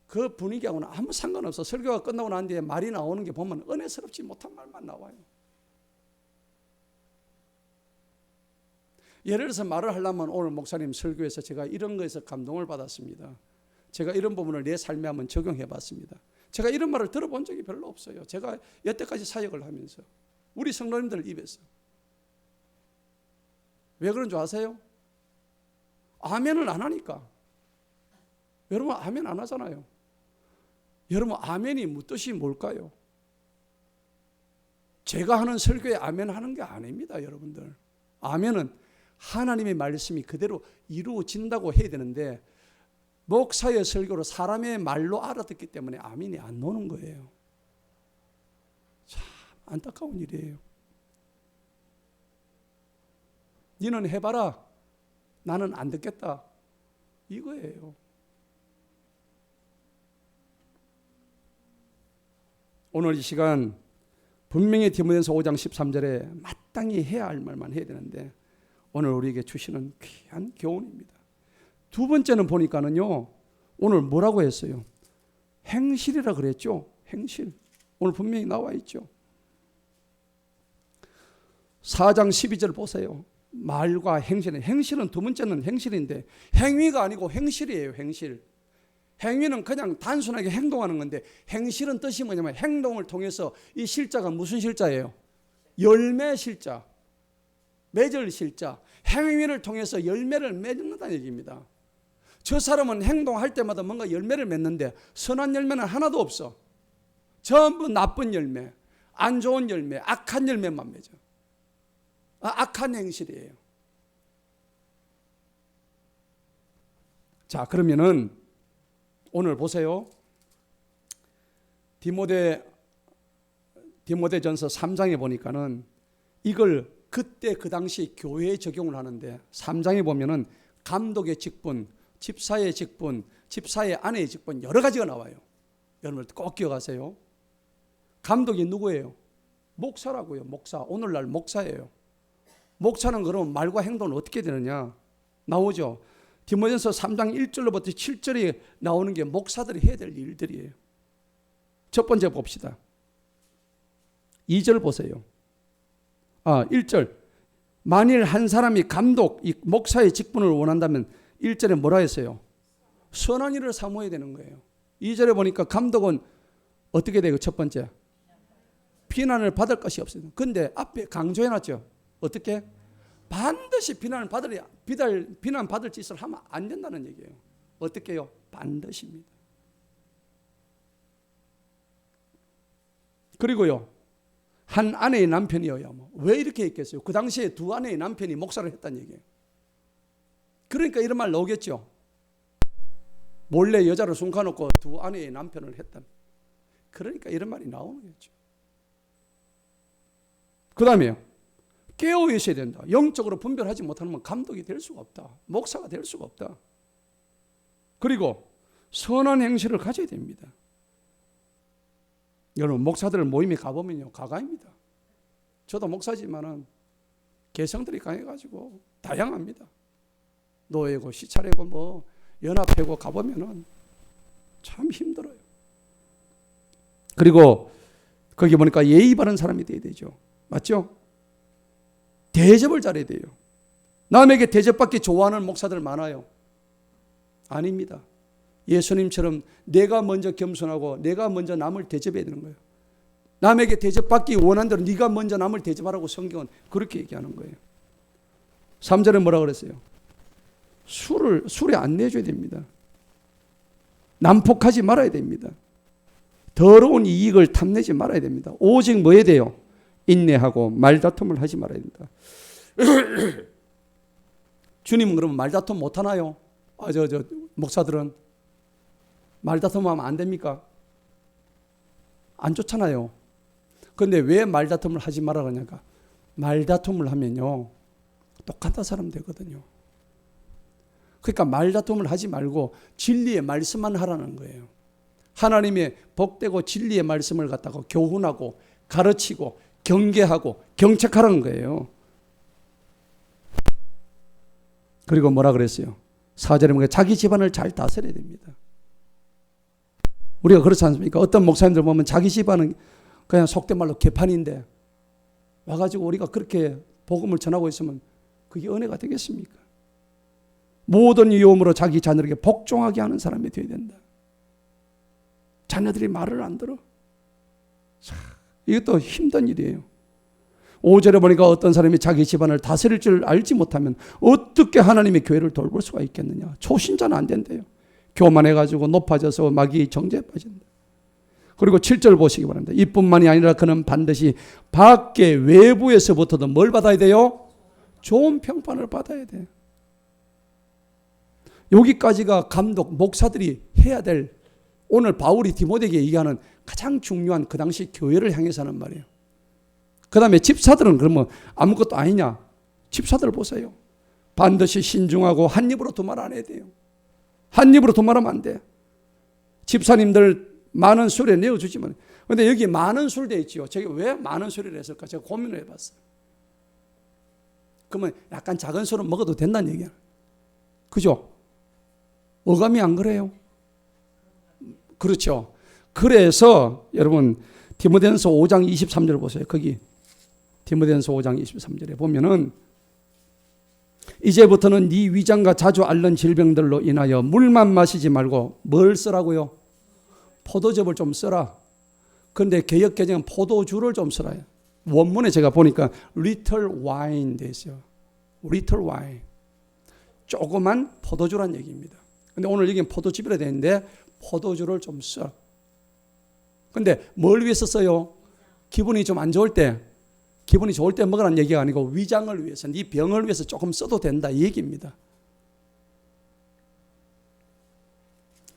그 분위기하고는 아무 상관없어. 설교가 끝나고 난 뒤에 말이 나오는 게 보면 은혜스럽지 못한 말만 나와요. 예를 들어서 말을 하려면 오늘 목사님 설교에서 제가 이런 거에서 감동을 받았습니다. 제가 이런 부분을 내 삶에 한번 적용해 봤습니다. 제가 이런 말을 들어본 적이 별로 없어요. 제가 여태까지 사역을 하면서 우리 성도님들 입에서. 왜 그런 줄 아세요? 아멘을 안 하니까. 여러분 아멘 안 하잖아요. 여러분 아멘이 무뜻이 뭘까요? 제가 하는 설교에 아멘 하는 게 아닙니다. 여러분들 아멘은 하나님의 말씀이 그대로 이루어진다고 해야 되는데 목사의 설교로 사람의 말로 알아듣기 때문에 아멘이 안 나오는 거예요. 참 안타까운 일이에요. 너는 해봐라 나는 안 듣겠다 이거예요. 오늘 이 시간 분명히 디모데전서 5장 13절에 마땅히 해야 할 말만 해야 되는데 오늘 우리에게 주시는 귀한 교훈입니다. 두 번째는 보니까는요 오늘 뭐라고 했어요? 행실이라 그랬죠. 행실. 오늘 분명히 나와 있죠. 4장 12절 보세요. 말과 행실은 두 번째는 행실인데 행위가 아니고 행실이에요. 행실. 행위는 그냥 단순하게 행동하는 건데 행실은 뜻이 뭐냐면 행동을 통해서 이 실자가 무슨 실자예요? 열매 실자, 맺을 실자. 행위를 통해서 열매를 맺는다는 얘기입니다. 저 사람은 행동할 때마다 뭔가 열매를 맺는데 선한 열매는 하나도 없어. 전부 나쁜 열매, 안 좋은 열매, 악한 열매만 맺어. 악한 행실이에요. 자, 그러면은 오늘 보세요. 디모데전서 3장에 보니까는 이걸 그때 그 당시 교회에 적용을 하는데 3장에 보면은 감독의 직분, 집사의 직분, 집사의 아내의 직분 여러 가지가 나와요. 여러분 꼭 기억하세요. 감독이 누구예요? 목사라고요. 목사. 오늘날 목사예요. 목사는 그러면 말과 행동은 어떻게 되느냐? 나오죠. 디모데전서 3장 1절로부터 7절에 나오는 게 목사들이 해야 될 일들이에요. 첫 번째 봅시다. 2절 보세요. 1절. 만일 한 사람이 감독, 이 목사의 직분을 원한다면 1절에 뭐라 했어요? 선한 일을 사모해야 되는 거예요. 2절에 보니까 감독은 어떻게 돼요? 첫 번째. 비난을 받을 것이 없어요. 근데 앞에 강조해놨죠. 어떻게? 반드시 비난 받을 짓을 하면 안 된다는 얘기예요. 어떻게 해요? 반드시입니다. 그리고요. 한 아내의 남편이어야 왜 이렇게 했겠어요? 그 당시에 두 아내의 남편이 목사를 했다는 얘기예요. 그러니까 이런 말 나오겠죠. 몰래 여자를 숨겨놓고 두 아내의 남편을 했다. 그러니까 이런 말이 나오는 거죠. 그 다음에요. 깨어 있어야 된다. 영적으로 분별하지 못하면 감독이 될 수가 없다. 목사가 될 수가 없다. 그리고 선한 행실을 가져야 됩니다. 여러분 목사들 모임에 가보면요. 가가입니다. 저도 목사지만은 개성들이 강해가지고 다양합니다. 노예고 시차례고 뭐 연합회고 가보면은 참 힘들어요. 그리고 거기 보니까 예의 바른 사람이 돼야 되죠. 맞죠? 대접을 잘해야 돼요. 남에게 대접받기 좋아하는 목사들 많아요. 아닙니다. 예수님처럼 내가 먼저 겸손하고 내가 먼저 남을 대접해야 되는 거예요. 남에게 대접받기 원하는 대로 네가 먼저 남을 대접하라고 성경은 그렇게 얘기하는 거예요. 3절에 뭐라 그랬어요? 술에 안 내줘야 됩니다. 난폭하지 말아야 됩니다. 더러운 이익을 탐내지 말아야 됩니다. 오직 뭐 해야 돼요? 인내하고 말다툼을 하지 말아야 된다. 주님은 그러면 말다툼 못하나요? 목사들은 말다툼하면 안 됩니까? 안 좋잖아요. 그런데 왜 말다툼을 하지 말라 그러냐까? 말다툼을 하면요 똑같은 사람 되거든요. 그러니까 말다툼을 하지 말고 진리의 말씀만 하라는 거예요. 하나님의 복되고 진리의 말씀을 갖다가 교훈하고 가르치고 경계하고 경책하라는 거예요. 그리고 뭐라 그랬어요? 4절에 보니까 자기 집안을 잘 다스려야 됩니다. 우리가 그렇지 않습니까? 어떤 목사님들 보면 자기 집안은 그냥 속된 말로 개판인데 와가지고 우리가 그렇게 복음을 전하고 있으면 그게 은혜가 되겠습니까? 모든 위험으로 자기 자녀에게 복종하게 하는 사람이 되어야 된다. 자녀들이 말을 안 들어. 이것도 힘든 일이에요. 5절에 보니까 어떤 사람이 자기 집안을 다스릴 줄 알지 못하면 어떻게 하나님의 교회를 돌볼 수가 있겠느냐. 초신자는 안 된대요. 교만해가지고 높아져서 마귀의 정죄에 빠진다. 그리고 7절 보시기 바랍니다. 이뿐만이 아니라 그는 반드시 밖에 외부에서부터도 뭘 받아야 돼요? 좋은 평판을 받아야 돼요. 여기까지가 감독, 목사들이 해야 될 오늘 바울이 디모데에게 얘기하는 가장 중요한 그 당시 교회를 향해서 하는 말이에요. 그 다음에 집사들은 그러면 아무것도 아니냐? 집사들 보세요. 반드시 신중하고 한 입으로 두 말 안 해야 돼요. 한 입으로 두 말하면 안 돼. 집사님들 많은 술에 내어주지만 그런데 여기 많은 술 돼 있지요. 제가 왜 많은 술을 했을까? 제가 고민을 해봤어요. 그러면 약간 작은 술은 먹어도 된다는 얘기야. 그죠? 어감이 안 그래요? 그렇죠. 그래서 여러분 디모데전서 5장 23절 보세요. 거기 디모데전서 5장 23절에 보면은 이제부터는 네 위장과 자주 앓는 질병들로 인하여 물만 마시지 말고 뭘 쓰라고요? 포도즙을 좀 써라. 그런데 개역개정은 포도주를 좀 쓰라. 원문에 제가 보니까 little wine 돼 있어요. little wine. 조그만 포도주란 얘기입니다. 근데 오늘 여기는 포도즙이라 되는데 포도주를 좀 써. 근데 뭘 위해서 써요? 기분이 좀 안 좋을 때, 기분이 좋을 때 먹으라는 얘기가 아니고 위장을 위해서, 네 병을 위해서 조금 써도 된다 이 얘기입니다.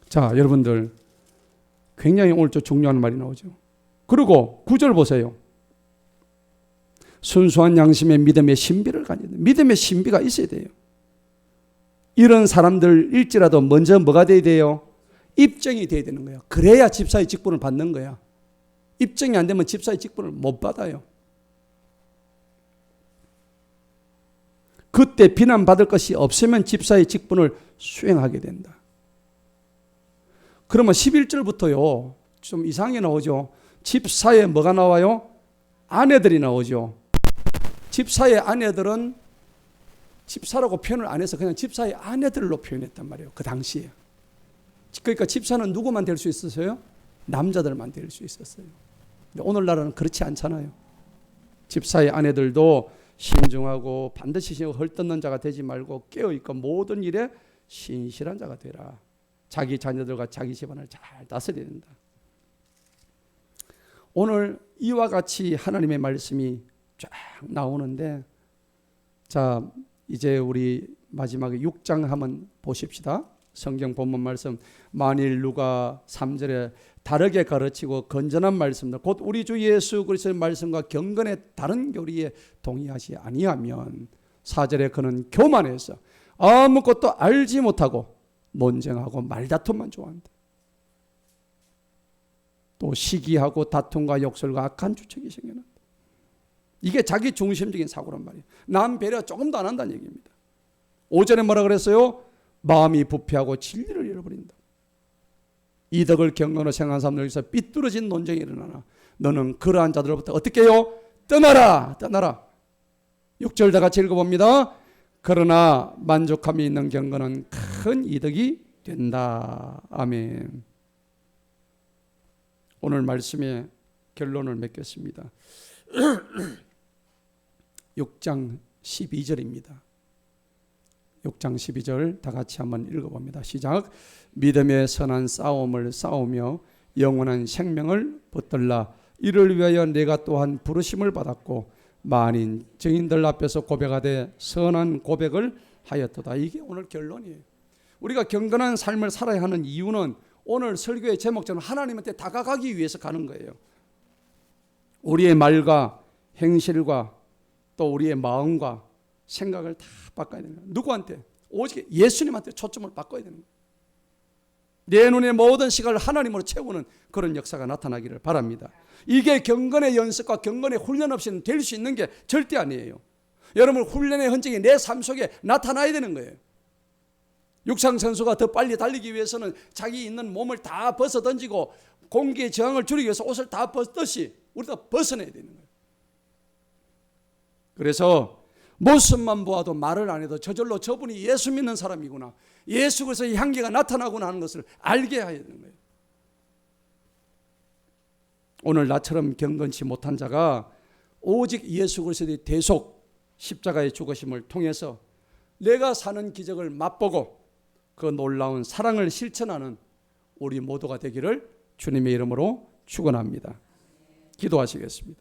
자, 여러분들 굉장히 오늘 좀 중요한 말이 나오죠. 그리고 9절 보세요. 순수한 양심의 믿음의 신비를 가져야 돼요. 믿음의 신비가 있어야 돼요. 이런 사람들일지라도 먼저 뭐가 돼야 돼요? 입증이 돼야 되는 거예요. 그래야 집사의 직분을 받는 거야. 입증이 안 되면 집사의 직분을 못 받아요. 그때 비난받을 것이 없으면 집사의 직분을 수행하게 된다. 그러면 11절부터요. 좀 이상하게 나오죠. 집사에 뭐가 나와요? 아내들이 나오죠. 집사의 아내들은 집사라고 표현을 안 해서 그냥 집사의 아내들로 표현했단 말이에요. 그 당시에. 그러니까 집사는 누구만 될 수 있었어요? 남자들만 될 수 있었어요. 근데 오늘날은 그렇지 않잖아요. 집사의 아내들도 신중하고 반드시 헐뜯는 자가 되지 말고 깨어있고 모든 일에 신실한 자가 되라. 자기 자녀들과 자기 집안을 잘 다스려야 된다. 오늘 이와 같이 하나님의 말씀이 쫙 나오는데, 자 이제 우리 마지막에 6장 한번 보십시다. 성경 본문 말씀, 만일 누가 3절에 다르게 가르치고 건전한 말씀들, 곧 우리 주 예수 그리스도의 말씀과 경건의 다른 교리에 동의하지 아니하면 4절에 그는 교만해서 아무것도 알지 못하고 논쟁하고 말다툼만 좋아한다. 또 시기하고 다툼과 욕설과 악한 주책이 생겨난다. 이게 자기 중심적인 사고란 말이에요. 남 배려 조금도 안 한다는 얘기입니다. 5절에 뭐라 그랬어요? 마음이 부패하고 진리를 잃어버린다. 이덕을 경건으로 생각하는 사람들에게서 삐뚤어진 논쟁이 일어나나 너는 그러한 자들로부터 어떻게 해요? 떠나라. 떠나라. 6절 다 같이 읽어봅니다. 그러나 만족함이 있는 경건은 큰 이득이 된다. 아멘. 오늘 말씀의 결론을 맺겠습니다. 6장 12절입니다. 6장 12절 다 같이 한번 읽어봅니다. 시작. 믿음의 선한 싸움을 싸우며 영원한 생명을 붙들라. 이를 위하여 내가 또한 부르심을 받았고 만인 증인들 앞에서 고백하되 선한 고백을 하였도다. 이게 오늘 결론이에요. 우리가 경건한 삶을 살아야 하는 이유는 오늘 설교의 제목처럼 하나님한테 다가가기 위해서 가는 거예요. 우리의 말과 행실과 또 우리의 마음과 생각을 다 바꿔야 되는 거예요. 누구한테? 오직 예수님한테 초점을 바꿔야 되는 거예요. 내 눈의 모든 시간을 하나님으로 채우는 그런 역사가 나타나기를 바랍니다. 이게 경건의 연습과 경건의 훈련 없이는 될 수 있는 게 절대 아니에요. 여러분, 훈련의 흔적이 내 삶 속에 나타나야 되는 거예요. 육상 선수가 더 빨리 달리기 위해서는 자기 있는 몸을 다 벗어 던지고 공기의 저항을 줄이기 위해서 옷을 다 벗듯이 우리가 벗어내야 되는 거예요. 그래서 모습만 보아도 말을 안 해도 저절로 저분이 예수 믿는 사람이구나, 예수 그리스도의 향기가 나타나구나 하는 것을 알게 해야 되는 거예요. 오늘 나처럼 경건치 못한 자가 오직 예수 그리스도의 대속 십자가의 죽으심을 통해서 내가 사는 기적을 맛보고 그 놀라운 사랑을 실천하는 우리 모두가 되기를 주님의 이름으로 축원합니다. 기도하시겠습니다.